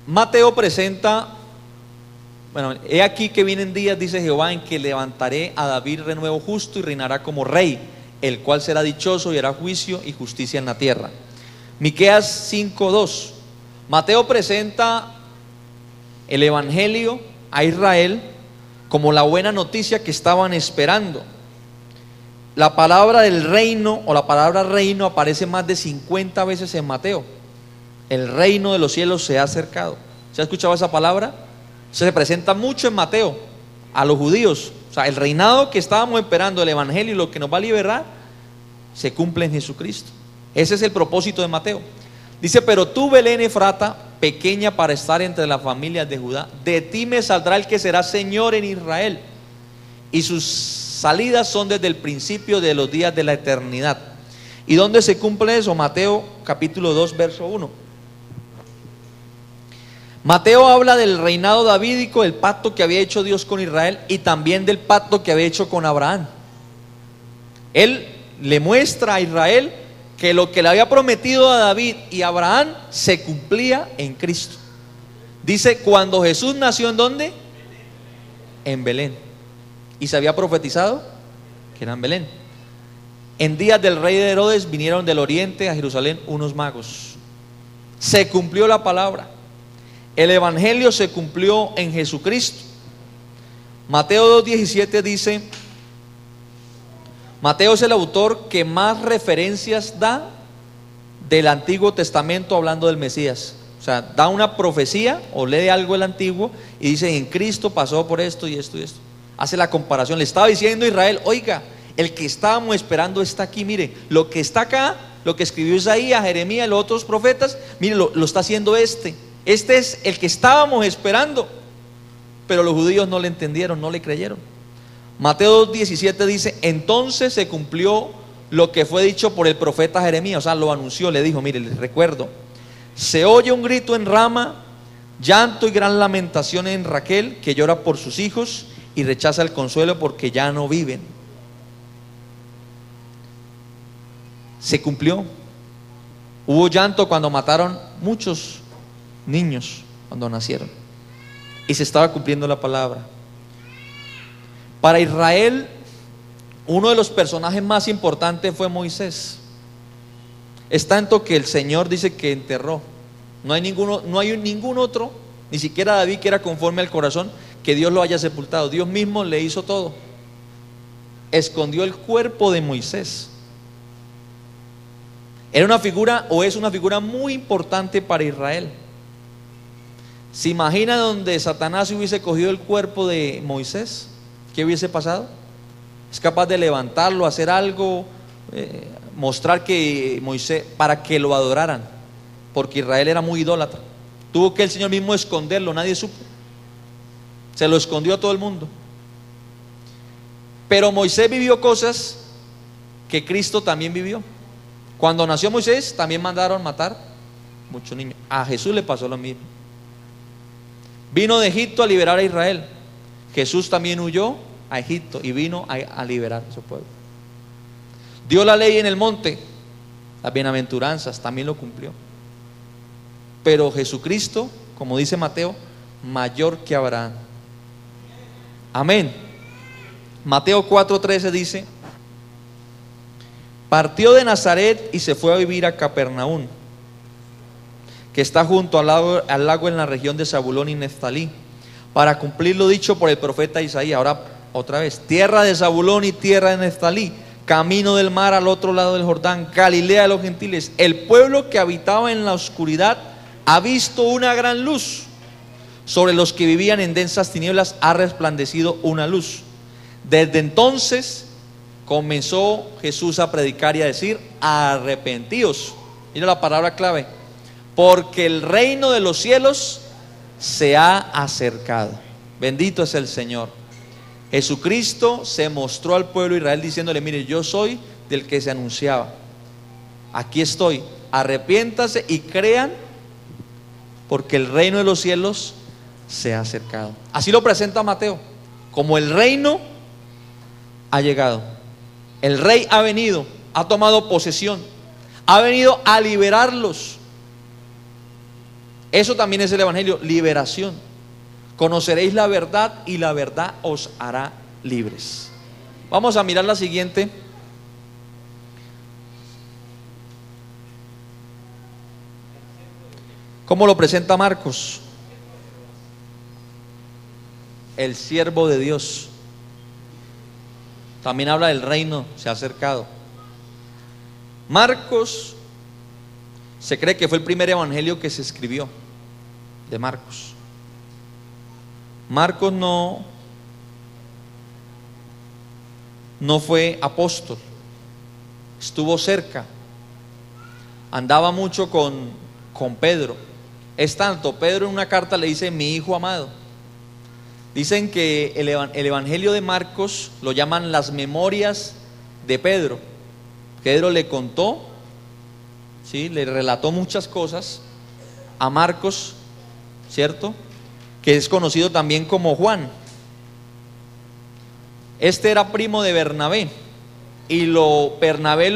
A: Mateo presenta, bueno, he aquí que vienen días, dice Jehová, en que levantaré a David renuevo justo y reinará como rey, el cual será dichoso y hará juicio y justicia en la tierra. Miqueas 5:2. Mateo presenta el evangelio a Israel como la buena noticia que estaban esperando. La palabra del reino o la palabra reino aparece más de 50 veces en Mateo. El reino de los cielos se ha acercado. ¿Se ha escuchado esa palabra? Se presenta mucho en Mateo a los judíos. O sea, el reinado que estábamos esperando, el evangelio y lo que nos va a liberar, se cumple en Jesucristo. Ese es el propósito de Mateo. Dice: pero tú, Belén Efrata, pequeña para estar entre las familias de Judá, de ti me saldrá el que será Señor en Israel, y sus salidas son desde el principio de los días de la eternidad. ¿Y dónde se cumple eso? Mateo capítulo 2 verso 1. Mateo habla del reinado davídico, del pacto que había hecho Dios con Israel y también del pacto que había hecho con Abraham. Él le muestra a Israel que lo que le había prometido a David y a Abraham se cumplía en Cristo. Dice, cuando Jesús nació, ¿en dónde? En Belén. Y se había profetizado que era en Belén. En días del rey de Herodes vinieron del oriente a Jerusalén unos magos. Se cumplió la palabra. El evangelio se cumplió en Jesucristo. Mateo 2:17 dice, Mateo es el autor que más referencias da del Antiguo Testamento hablando del Mesías. O sea, da una profecía o lee algo del Antiguo y dice, en Cristo pasó por esto y esto y esto. Hace la comparación. Le estaba diciendo a Israel, oiga, el que estábamos esperando está aquí. Mire, lo que está acá, lo que escribió Isaías, Jeremías y los otros profetas, mire, lo está haciendo este. Este es el que estábamos esperando. Pero los judíos no le entendieron, no le creyeron. Mateo 2:17 dice, entonces se cumplió lo que fue dicho por el profeta Jeremías. O sea, lo anunció, le dijo, mire, les recuerdo, se oye un grito en Rama, llanto y gran lamentación en Raquel, que llora por sus hijos y rechaza el consuelo porque ya no viven. Se cumplió. Hubo llanto cuando mataron muchos niños cuando nacieron, y se estaba cumpliendo la palabra. Para Israel, uno de los personajes más importantes fue Moisés. Es tanto que el Señor dice que enterró. No hay ningún otro, ni siquiera David, que era conforme al corazón, que Dios lo haya sepultado. Dios mismo le hizo todo. Escondió el cuerpo de Moisés. Era una figura, o es una figura muy importante para Israel. ¿Se imagina donde Satanás hubiese cogido el cuerpo de Moisés? ¿Qué hubiese pasado? Es capaz de levantarlo, hacer algo, mostrar que Moisés, para que lo adoraran, porque Israel era muy idólatra. Tuvo que el Señor mismo esconderlo, nadie supo. Se lo escondió a todo el mundo. Pero Moisés vivió cosas que Cristo también vivió. Cuando nació Moisés, también mandaron matar muchos niños. A Jesús le pasó lo mismo. Vino de Egipto a liberar a Israel. Jesús también huyó a Egipto y vino a liberar a su pueblo. Dio la ley en el monte, las bienaventuranzas, también lo cumplió. Pero Jesucristo, como dice Mateo, mayor que Abraham. Amén. Mateo 4:13 dice, partió de Nazaret y se fue a vivir a Capernaum, que está junto al lago en la región de Zabulón y Neftalí, para cumplir lo dicho por el profeta Isaías. Ahora otra vez, tierra de Zabulón y tierra de Neftalí, camino del mar al otro lado del Jordán, Galilea de los gentiles. El pueblo que habitaba en la oscuridad ha visto una gran luz. Sobre los que vivían en densas tinieblas ha resplandecido una luz. Desde entonces comenzó Jesús a predicar y a decir, arrepentíos. Mira la palabra clave, porque el reino de los cielos se ha acercado. Bendito es el Señor. Jesucristo se mostró al pueblo de Israel diciéndole, mire, yo soy del que se anunciaba. Aquí estoy, arrepiéntase y crean, porque el reino de los cielos se ha acercado. Así lo presenta Mateo, como el reino ha llegado. El rey ha venido, ha tomado posesión, ha venido a liberarlos. Eso también es el evangelio, liberación. Conoceréis la verdad y la verdad os hará libres. Vamos a mirar la siguiente. ¿Cómo lo presenta Marcos? El siervo de Dios. También habla del reino, se ha acercado. Marcos se cree que fue el primer evangelio que se escribió, de Marcos. Marcos no fue apóstol, estuvo cerca, andaba mucho con Pedro. Es tanto, Pedro en una carta le dice mi hijo amado. Dicen que el evangelio de Marcos lo llaman las memorias de Pedro. Pedro le contó, ¿sí? Le relató muchas cosas a Marcos, ¿cierto? Que es conocido también como Juan. Este era primo de Bernabé y Bernabé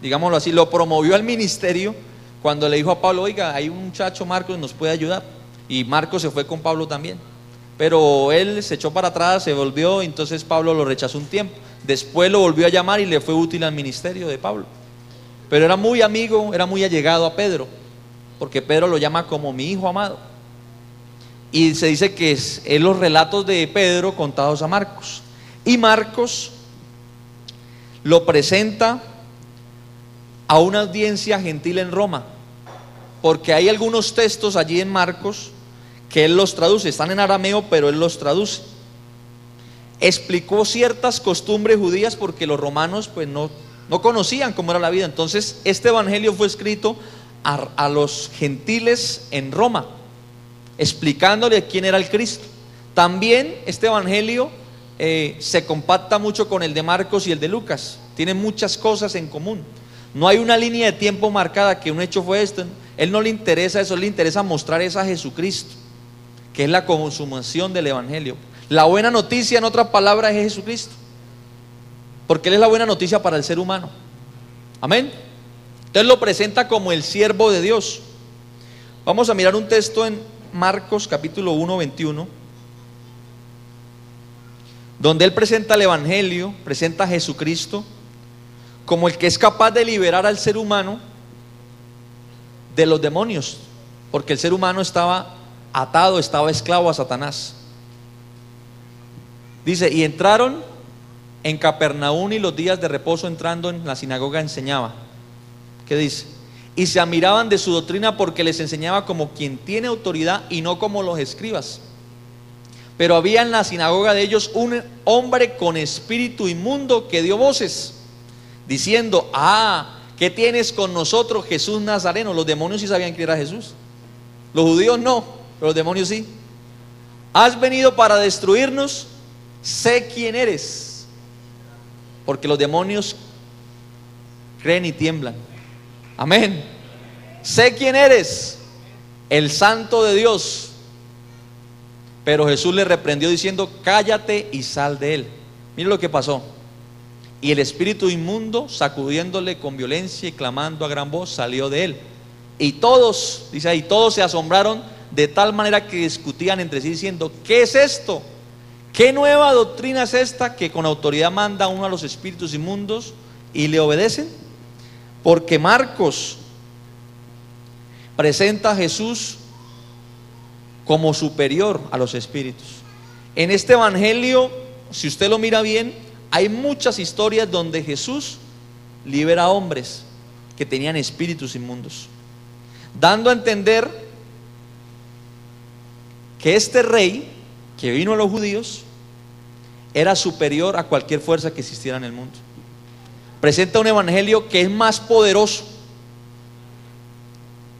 A: digámoslo así, lo promovió al ministerio cuando le dijo a Pablo, oiga, hay un muchacho Marcos que nos puede ayudar. y Marcos se fue con Pablo también. Pero él se echó para atrás, se volvió, entonces Pablo lo rechazó un tiempo. Después lo volvió a llamar y le fue útil al ministerio de Pablo. Pero era muy amigo, era muy allegado a Pedro, porque Pedro lo llama como mi hijo amado. Y se dice que es los relatos de Pedro contados a Marcos. Y Marcos lo presenta a una audiencia gentil en Roma, porque hay algunos textos allí en Marcos que él los traduce, están en arameo, pero él los traduce. Explicó ciertas costumbres judías porque los romanos pues no conocían cómo era la vida. Entonces este evangelio fue escrito a los gentiles en Roma, explicándole quién era el Cristo. También este evangelio se compacta mucho con el de Marcos y el de Lucas, tienen muchas cosas en común. No hay una línea de tiempo marcada que un hecho fue esto. Él no le interesa eso, le interesa mostrar esa Jesucristo, que es la consumación del evangelio. La buena noticia, en otras palabras, es Jesucristo, porque Él es la buena noticia para el ser humano. Amén. Entonces lo presenta como el siervo de Dios. Vamos a mirar un texto en Marcos capítulo 1, 21, donde Él presenta el evangelio, presenta a Jesucristo como el que es capaz de liberar al ser humano de los demonios, porque el ser humano estaba atado, estaba esclavo a Satanás. Dice: y entraron en Capernaum, y los días de reposo entrando en la sinagoga enseñaba. ¿Qué dice? Y se admiraban de su doctrina, porque les enseñaba como quien tiene autoridad y no como los escribas. Pero había en la sinagoga de ellos un hombre con espíritu inmundo que dio voces, diciendo: ¿qué tienes con nosotros, Jesús Nazareno? Los demonios sí sabían que era Jesús, los judíos no, pero los demonios sí. ¿Has venido para destruirnos? Sé quién eres. Porque los demonios creen y tiemblan. Amén. Sé quién eres, el Santo de Dios. Pero Jesús le reprendió diciendo: cállate y sal de él. Mire lo que pasó. Y el espíritu inmundo, sacudiéndole con violencia y clamando a gran voz, salió de él. Y todos, dice ahí, todos se asombraron de tal manera que discutían entre sí diciendo: ¿qué es esto? ¿Qué nueva doctrina es esta que con autoridad manda uno a los espíritus inmundos y le obedecen? Porque Marcos presenta a Jesús como superior a los espíritus. En este evangelio, si usted lo mira bien, hay muchas historias donde Jesús libera a hombres que tenían espíritus inmundos, dando a entender que este rey que vino a los judíos era superior a cualquier fuerza que existiera en el mundo. Presenta un evangelio que es más poderoso,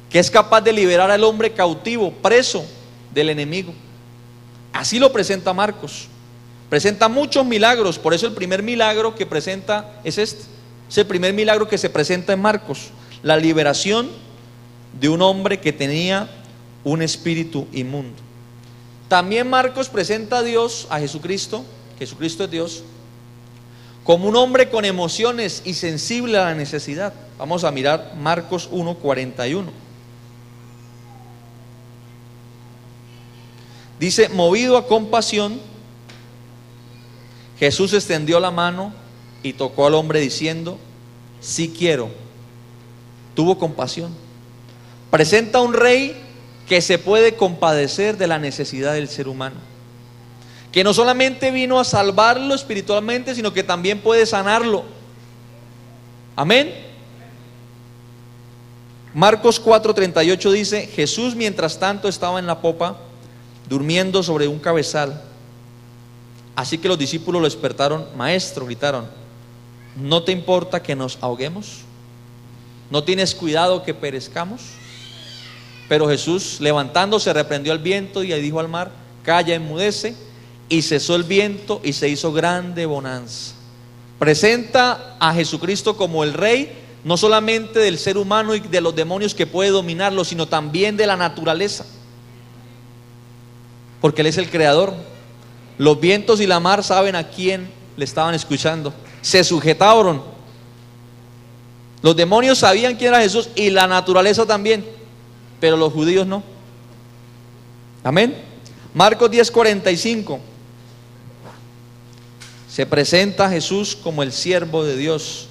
A: que es capaz de liberar al hombre cautivo, preso del enemigo. Así lo presenta Marcos. Presenta muchos milagros, por eso el primer milagro que presenta es este. Es el primer milagro que se presenta en Marcos, la liberación de un hombre que tenía un espíritu inmundo. También Marcos presenta a Dios, a Jesucristo, Jesucristo es Dios, como un hombre con emociones y sensible a la necesidad. Vamos a mirar Marcos 1:41. Dice: movido a compasión, Jesús extendió la mano y tocó al hombre diciendo: sí quiero. Tuvo compasión. Presenta a un rey que se puede compadecer de la necesidad del ser humano, que no solamente vino a salvarlo espiritualmente, sino que también puede sanarlo. Amén. Marcos 4:38 dice: Jesús mientras tanto estaba en la popa, durmiendo sobre un cabezal. Así que los discípulos lo despertaron. Maestro, gritaron, ¿no te importa que nos ahoguemos? ¿No tienes cuidado que perezcamos? Pero Jesús, levantándose, reprendió al viento y dijo al mar: calla, enmudece. Y cesó el viento y se hizo grande bonanza. Presenta a Jesucristo como el rey, no solamente del ser humano y de los demonios que puede dominarlo, sino también de la naturaleza, porque Él es el creador. Los vientos y la mar saben a quién le estaban escuchando, se sujetaron. Los demonios sabían quién era Jesús y la naturaleza también, pero los judíos no. Amén. Marcos 10:45. Se presenta a Jesús como el siervo de Dios.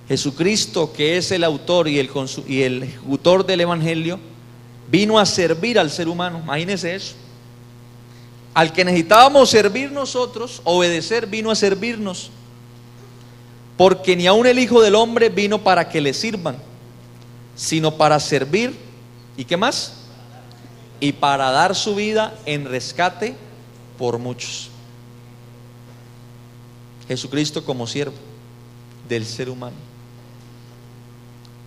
A: Jesucristo, que es el autor y el ejecutor del evangelio, vino a servir al ser humano. Imagínense eso. Al que necesitábamos servir nosotros, obedecer, vino a servirnos. Porque ni aun el Hijo del Hombre vino para que le sirvan, sino para servir. ¿Y qué más? Y para dar su vida en rescate por muchos. Jesucristo como siervo del ser humano.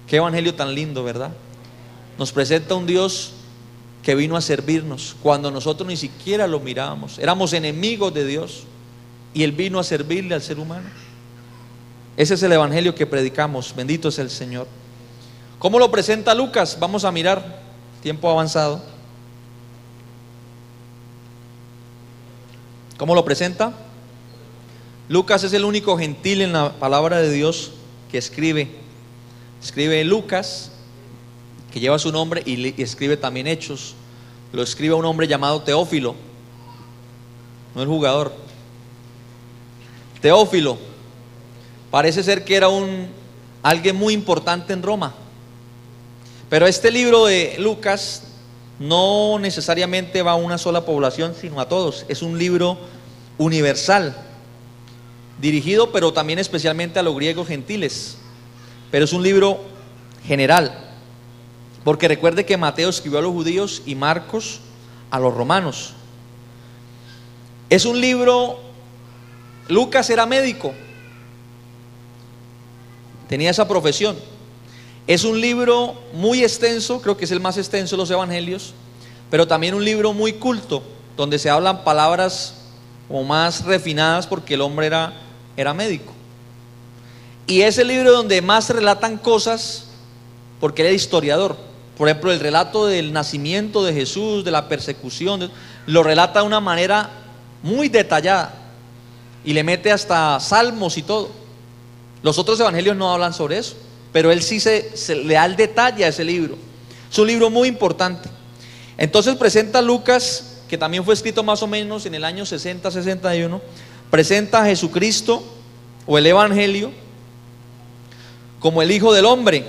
A: Qué evangelio tan lindo, ¿verdad? Nos presenta un Dios que vino a servirnos cuando nosotros ni siquiera lo mirábamos. Éramos enemigos de Dios y Él vino a servirle al ser humano. Ese es el evangelio que predicamos. Bendito es el Señor. ¿Cómo lo presenta Lucas? Vamos a mirar. Tiempo avanzado. ¿Cómo lo presenta? Lucas es el único gentil en la palabra de Dios que escribe Lucas, que lleva su nombre, y escribe también Hechos. Lo escribe un hombre llamado Teófilo, no el jugador. Teófilo parece ser que era alguien muy importante en Roma. Pero este libro de Lucas no necesariamente va a una sola población, sino a todos. Es un libro universal, dirigido pero también especialmente a los griegos gentiles. Pero es un libro general, porque recuerde que Mateo escribió a los judíos y Marcos a los romanos. Es un libro. Lucas era médico, tenía esa profesión. Es un libro muy extenso, creo que es el más extenso de los evangelios, pero también un libro muy culto, donde se hablan palabras como más refinadas, porque el hombre era médico. Y es el libro donde más se relatan cosas, porque él era historiador. Por ejemplo, el relato del nacimiento de Jesús, de la persecución, lo relata de una manera muy detallada, y le mete hasta salmos y todo. Los otros evangelios no hablan sobre eso, pero él sí se le da el detalle a ese libro. Es un libro muy importante. Entonces presenta Lucas, que también fue escrito más o menos en el año 60-61, presenta a Jesucristo o el evangelio como el Hijo del Hombre,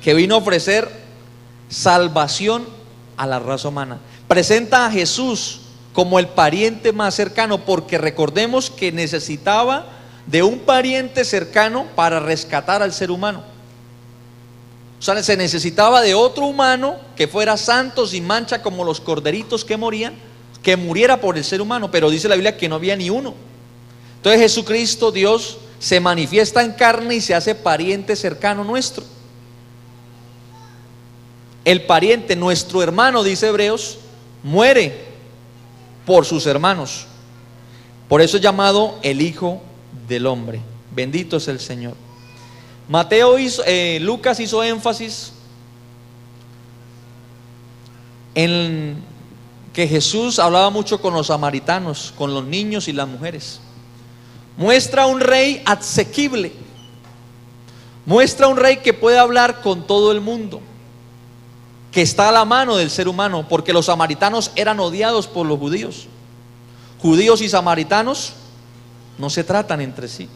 A: que vino a ofrecer salvación a la raza humana. Presenta a Jesús como el pariente más cercano, porque recordemos que necesitaba de un pariente cercano para rescatar al ser humano. O sea, se necesitaba de otro humano que fuera santo, sin mancha, como los corderitos que morían, que muriera por el ser humano. Pero dice la Biblia que no había ni uno. Entonces Jesucristo, Dios, se manifiesta en carne y se hace pariente cercano nuestro. El pariente, nuestro hermano, dice Hebreos, muere por sus hermanos. Por eso es llamado el Hijo del Hombre. Bendito es el Señor. Lucas hizo énfasis en que Jesús hablaba mucho con los samaritanos, con los niños y las mujeres. Muestra un rey asequible, muestra un rey que puede hablar con todo el mundo, que está a la mano del ser humano, porque los samaritanos eran odiados por los judíos. Judíos y samaritanos no se tratan entre sí.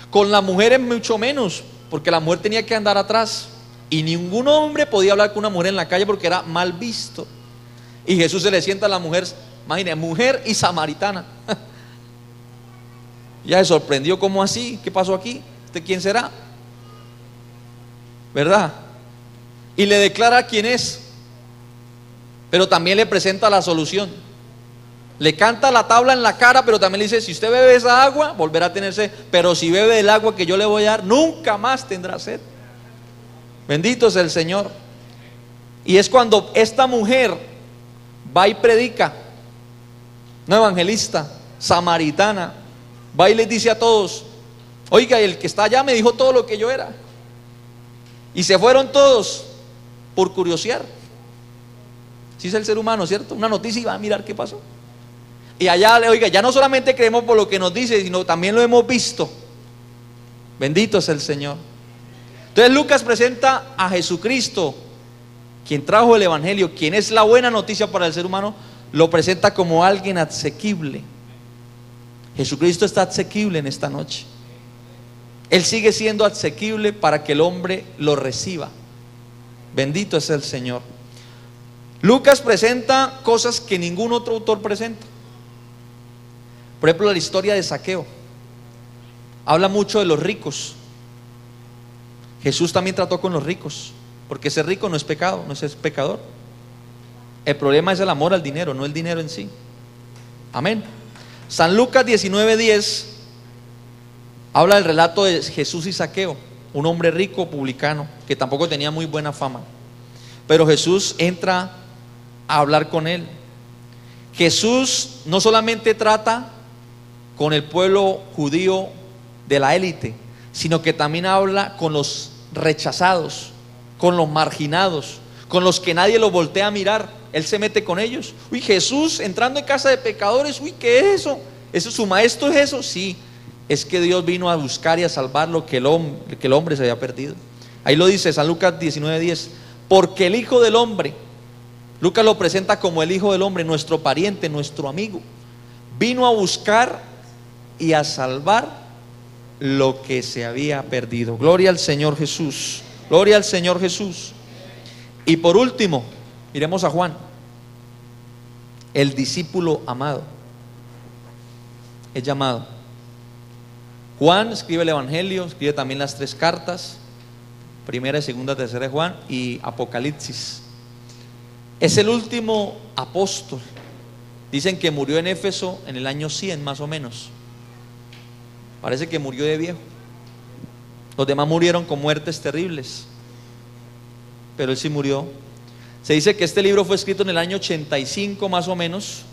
A: Con las mujeres mucho menos, porque la mujer tenía que andar atrás, y ningún hombre podía hablar con una mujer en la calle porque era mal visto. Y Jesús se le sienta a la mujer, imagínate, mujer y samaritana. Ya se sorprendió, ¿cómo así? ¿Qué pasó aquí? ¿Usted quién será? ¿Verdad? Y le declara quién es, pero también le presenta la solución. Le canta la tabla en la cara, pero también le dice: si usted bebe esa agua, volverá a tener sed, pero si bebe el agua que yo le voy a dar, nunca más tendrá sed. Bendito es el Señor. Y es cuando esta mujer va y predica, una evangelista samaritana, va y les dice a todos: oiga, el que está allá me dijo todo lo que yo era. Y se fueron todos por curiosear. Si es el ser humano, ¿cierto? Una noticia y va a mirar qué pasó. Y allá, oiga, ya no solamente creemos por lo que nos dice, sino también lo hemos visto. Bendito es el Señor. Entonces Lucas presenta a Jesucristo quien trajo el evangelio, quien es la buena noticia para el ser humano, lo presenta como alguien asequible. Jesucristo está asequible en esta noche. Él sigue siendo asequible para que el hombre lo reciba. Bendito es el Señor. Lucas presenta cosas que ningún otro autor presenta. Por ejemplo, la historia de Zaqueo habla mucho de los ricos. Jesús también trató con los ricos, porque ser rico no es pecado, no es pecador. El problema es el amor al dinero, no el dinero en sí. Amén. San Lucas 19:10 habla del relato de Jesús y Zaqueo, un hombre rico publicano que tampoco tenía muy buena fama, pero Jesús entra a hablar con él. Jesús no solamente trata con el pueblo judío de la élite, sino que también habla con los rechazados, con los marginados, con los que nadie lo voltea a mirar. Él se mete con ellos. Uy, Jesús entrando en casa de pecadores, uy, ¿qué es eso? ¿Eso su maestro es eso? Sí, es que Dios vino a buscar y a salvar lo que el hombre se había perdido. Ahí lo dice San Lucas 19:10, porque el Hijo del Hombre, Lucas lo presenta como el Hijo del Hombre, nuestro pariente, nuestro amigo, vino a buscar y a salvar lo que se había perdido. Gloria al Señor Jesús, gloria al Señor Jesús. Y por último, miremos a Juan, el discípulo amado, es llamado. Juan escribe el Evangelio, escribe también las 3 cartas, primera, segunda, tercera de Juan y Apocalipsis. Es el último apóstol. Dicen que murió en Éfeso en el año 100 más o menos. Parece que murió de viejo. Los demás murieron con muertes terribles, pero él sí murió. Se dice que este libro fue escrito en el año 85 más o menos,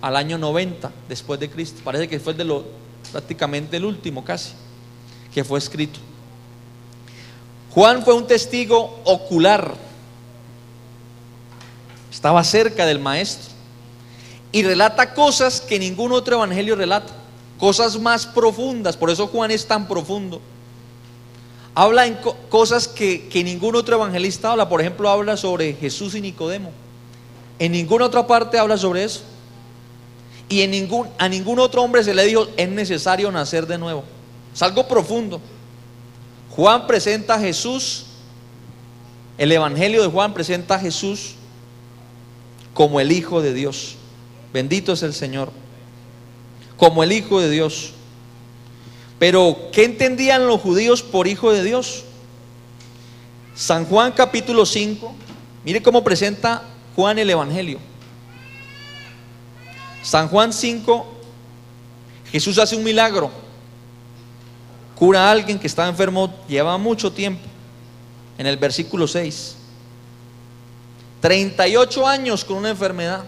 A: al año 90 después de Cristo. Parece que fue prácticamente el último casi que fue escrito. Juan fue un testigo ocular, estaba cerca del maestro y relata cosas que ningún otro evangelio relata, cosas más profundas. Por eso Juan es tan profundo. Habla en cosas que ningún otro evangelista habla. Por ejemplo, habla sobre Jesús y Nicodemo. En ninguna otra parte habla sobre eso. Y a ningún otro hombre se le dijo: es necesario nacer de nuevo. Es algo profundo. Juan presenta a Jesús, el evangelio de Juan presenta a Jesús como el Hijo de Dios. Bendito es el Señor. Como el Hijo de Dios. Pero ¿qué entendían los judíos por Hijo de Dios? San Juan capítulo 5, mire cómo presenta Juan el evangelio. San Juan 5, Jesús hace un milagro, cura a alguien que estaba enfermo, llevaba mucho tiempo. En el versículo 6, 38 años con una enfermedad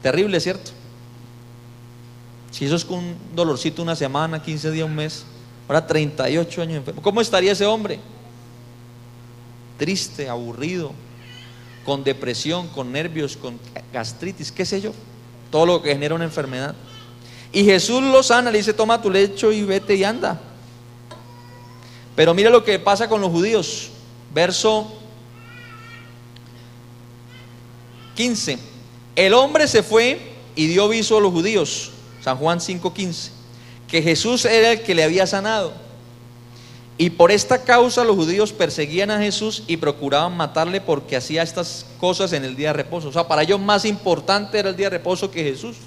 A: terrible, ¿cierto? Si eso es con un dolorcito una semana, 15 días, un mes, ahora 38 años enfermo. ¿Cómo estaría ese hombre? Triste, aburrido, con depresión, con nervios, con gastritis, qué sé yo, todo lo que genera una enfermedad. Y Jesús lo sana, le dice: toma tu lecho y vete y anda. Pero mira lo que pasa con los judíos. Verso 15. El hombre se fue y dio aviso a los judíos, San Juan 5:15, que Jesús era el que le había sanado. Y por esta causa los judíos perseguían a Jesús y procuraban matarle, porque hacía estas cosas en el día de reposo. O sea, para ellos más importante era el día de reposo que Jesús.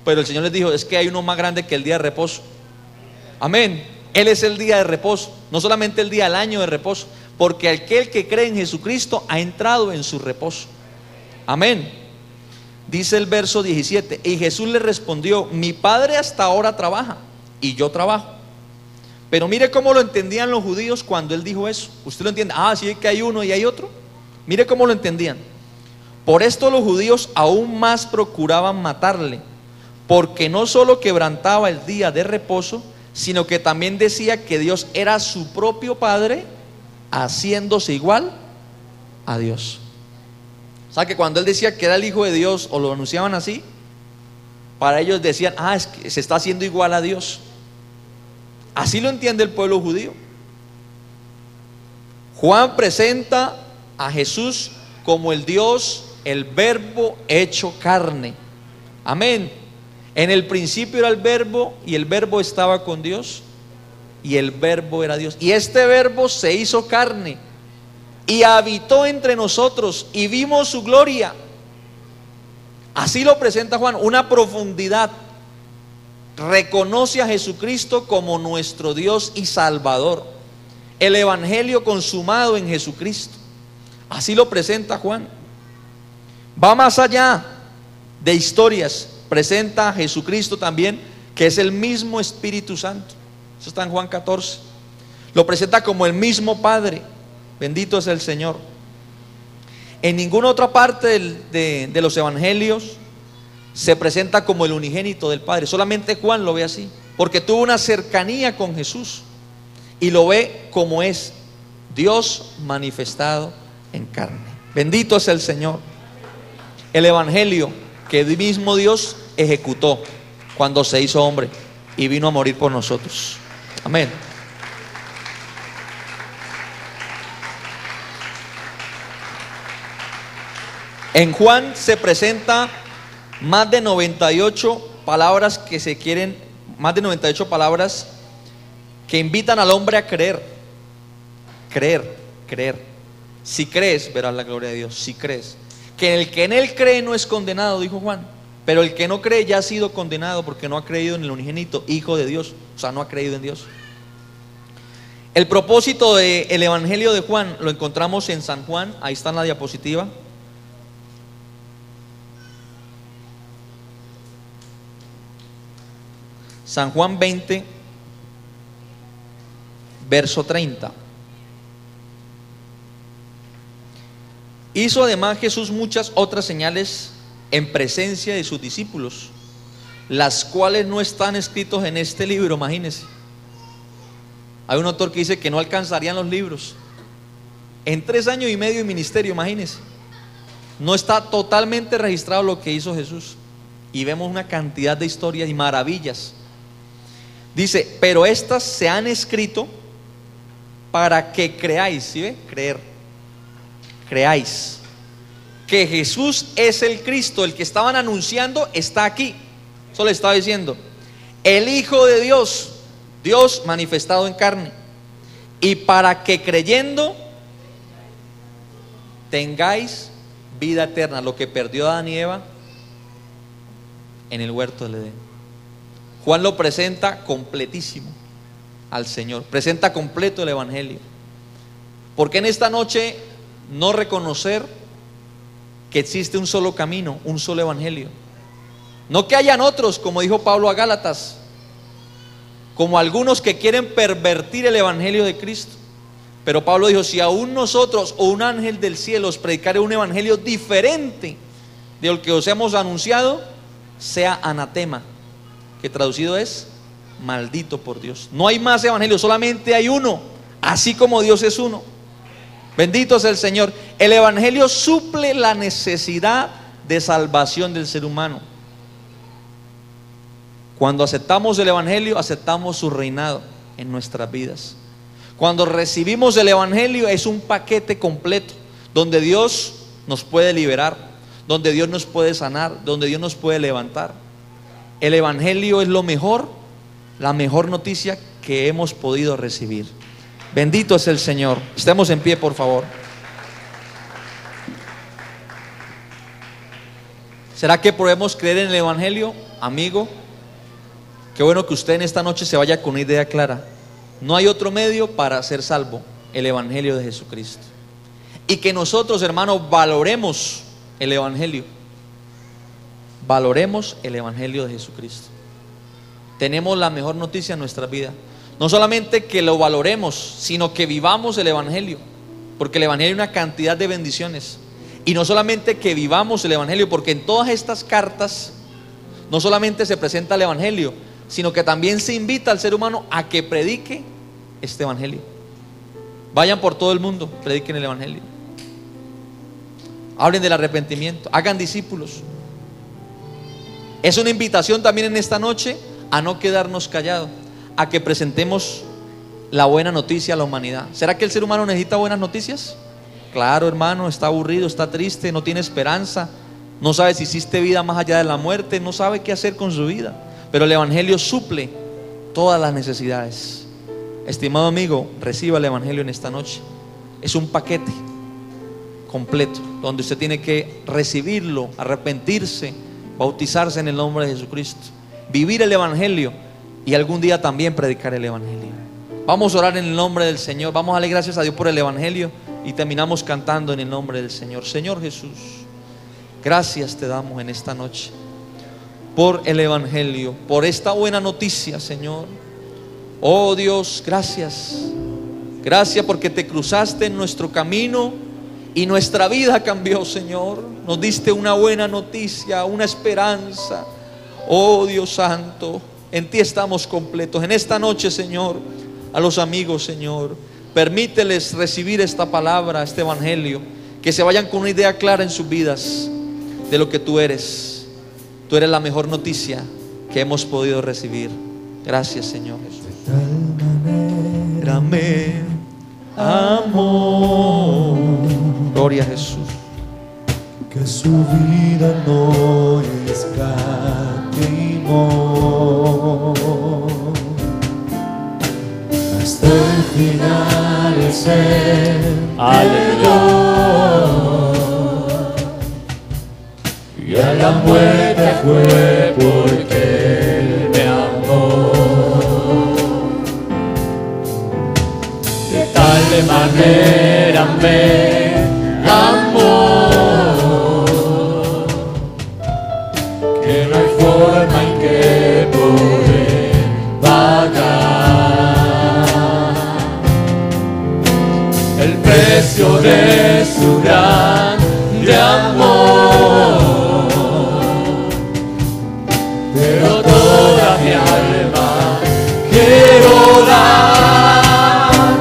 A: Pero el Señor les dijo: es que hay uno más grande que el día de reposo. Amén. Él es el día de reposo, no solamente el día del año de reposo, porque aquel que cree en Jesucristo ha entrado en su reposo. Amén. Dice el verso 17: y Jesús le respondió: mi Padre hasta ahora trabaja y yo trabajo. Pero mire cómo lo entendían los judíos cuando él dijo eso. ¿Usted lo entiende? Ah, sí, que hay uno y hay otro. Mire cómo lo entendían. Por esto los judíos aún más procuraban matarle, porque no solo quebrantaba el día de reposo, sino que también decía que Dios era su propio Padre, haciéndose igual a Dios. O sea, que cuando él decía que era el Hijo de Dios, o lo anunciaban así, para ellos decían: ah, es que se está haciendo igual a Dios. Así lo entiende el pueblo judío. Juan presenta a Jesús como el Dios, el Verbo hecho carne. Amén. En el principio era el Verbo, y el Verbo estaba con Dios, y el Verbo era Dios. Y este Verbo se hizo carne y habitó entre nosotros, y vimos su gloria. Así lo presenta Juan, una profundidad. Reconoce a Jesucristo como nuestro Dios y Salvador. El evangelio consumado en Jesucristo. Así lo presenta Juan. Va más allá de historias. Presenta a Jesucristo también, que es el mismo Espíritu Santo. Eso está en Juan 14. Lo presenta como el mismo Padre. Bendito es el Señor. En ninguna otra parte de los evangelios se presenta como el unigénito del Padre. Solamente Juan lo ve así, porque tuvo una cercanía con Jesús y lo ve como es, Dios manifestado en carne. Bendito es el Señor. El evangelio que el mismo Dios ejecutó cuando se hizo hombre y vino a morir por nosotros. Amén. En Juan se presenta más de 98 palabras que se quieren, más de 98 palabras que invitan al hombre a creer. Creer, creer. Si crees, verás la gloria de Dios. Si crees. Que el que en él cree no es condenado, dijo Juan. Pero el que no cree ya ha sido condenado porque no ha creído en el unigénito Hijo de Dios. O sea, no ha creído en Dios. El propósito del evangelio de Juan lo encontramos en San Juan. Ahí está en la diapositiva. San Juan 20, verso 30. Hizo además Jesús muchas otras señales en presencia de sus discípulos, las cuales no están escritos en este libro. Imagínense. Hay un autor que dice que no alcanzarían los libros. En 3 años y medio de ministerio, imagínense. No está totalmente registrado lo que hizo Jesús. Y vemos una cantidad de historias y maravillas. Dice, pero estas se han escrito para que creáis. ¿Sí ve? Creer. Creáis que Jesús es el Cristo, el que estaban anunciando está aquí. Eso le estaba diciendo, el Hijo de Dios, Dios manifestado en carne, y para que creyendo tengáis vida eterna, lo que perdió Adán y Eva en el huerto del Edén. Juan lo presenta completísimo al Señor, presenta completo el evangelio. Porque en esta noche no reconocer que existe un solo camino, un solo evangelio? No que hayan otros, como dijo Pablo a Gálatas, como algunos que quieren pervertir el evangelio de Cristo. Pero Pablo dijo, si aún nosotros o un ángel del cielo os predicare un evangelio diferente de lo que os hemos anunciado, sea anatema, que traducido es maldito por Dios. No hay más evangelio, solamente hay uno, así como Dios es uno. Bendito es el Señor. El evangelio suple la necesidad de salvación del ser humano. Cuando aceptamos el evangelio, aceptamos su reinado en nuestras vidas. Cuando recibimos el evangelio, es un paquete completo donde Dios nos puede liberar, donde Dios nos puede sanar, donde Dios nos puede levantar. El evangelio es lo mejor, la mejor noticia que hemos podido recibir. Bendito es el Señor. Estemos en pie, por favor. ¿Será que podemos creer en el evangelio, amigo? Qué bueno que usted en esta noche se vaya con una idea clara. No hay otro medio para ser salvo, el evangelio de Jesucristo. Y que nosotros, hermanos, valoremos el evangelio. Valoremos el evangelio de Jesucristo. Tenemos la mejor noticia en nuestra vida. No solamente que lo valoremos, sino que vivamos el evangelio, porque el evangelio hay una cantidad de bendiciones. Y no solamente que vivamos el evangelio, porque en todas estas cartas no solamente se presenta el evangelio, sino que también se invita al ser humano a que predique este evangelio. Vayan por todo el mundo, prediquen el evangelio, hablen del arrepentimiento, hagan discípulos. Es una invitación también en esta noche a no quedarnos callados, a que presentemos la buena noticia a la humanidad. ¿Será que el ser humano necesita buenas noticias? Claro, hermano, está aburrido, está triste, no tiene esperanza, no sabe si hiciste vida más allá de la muerte, no sabe qué hacer con su vida. Pero el Evangelio suple todas las necesidades. Estimado amigo, reciba el Evangelio en esta noche. Es un paquete completo donde usted tiene que recibirlo, arrepentirse, bautizarse en el nombre de Jesucristo, vivir el Evangelio y algún día también predicar el Evangelio. Vamos a orar en el nombre del Señor. Vamos a darle gracias a Dios por el Evangelio y terminamos cantando en el nombre del Señor. Señor Jesús, gracias te damos en esta noche por el Evangelio, por esta buena noticia, Señor. Oh Dios, gracias. Gracias porque te cruzaste en nuestro camino y nuestra vida cambió, Señor. Nos diste una buena noticia, una esperanza. Oh Dios santo, en ti estamos completos. En esta noche, Señor, a los amigos, Señor, permíteles recibir esta palabra, este Evangelio, que se vayan con una idea clara en sus vidas de lo que tú eres. Tú eres la mejor noticia que hemos podido recibir. Gracias, Señor Jesús.
B: De tal manera me amó,
A: Gloria a Jesús.
B: que su vida no escatimó. Hasta el final Él se entregó, y a la muerte fue porque Él me amó. De tal manera me amó que no hay forma en que poder pagar el precio de su grande amor. Pero toda mi alma quiero dar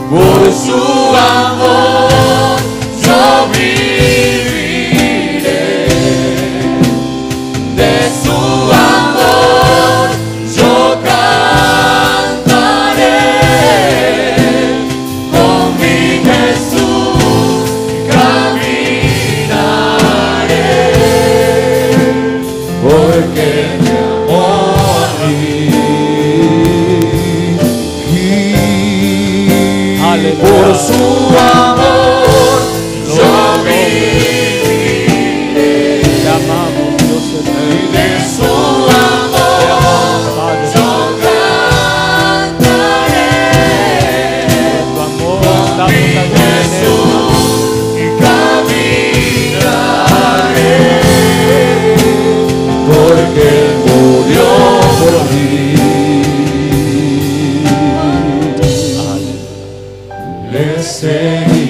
B: por su amor. Yo viviré de su amor, yo cantaré con mi Jesús, caminaré, porque me amó a mí. Por su amor yo viviré, te amamos, Dios eterno. De su amor yo cantaré, tu amor con mi Jesús y caminaré, porque murió por mí. Le seguiré.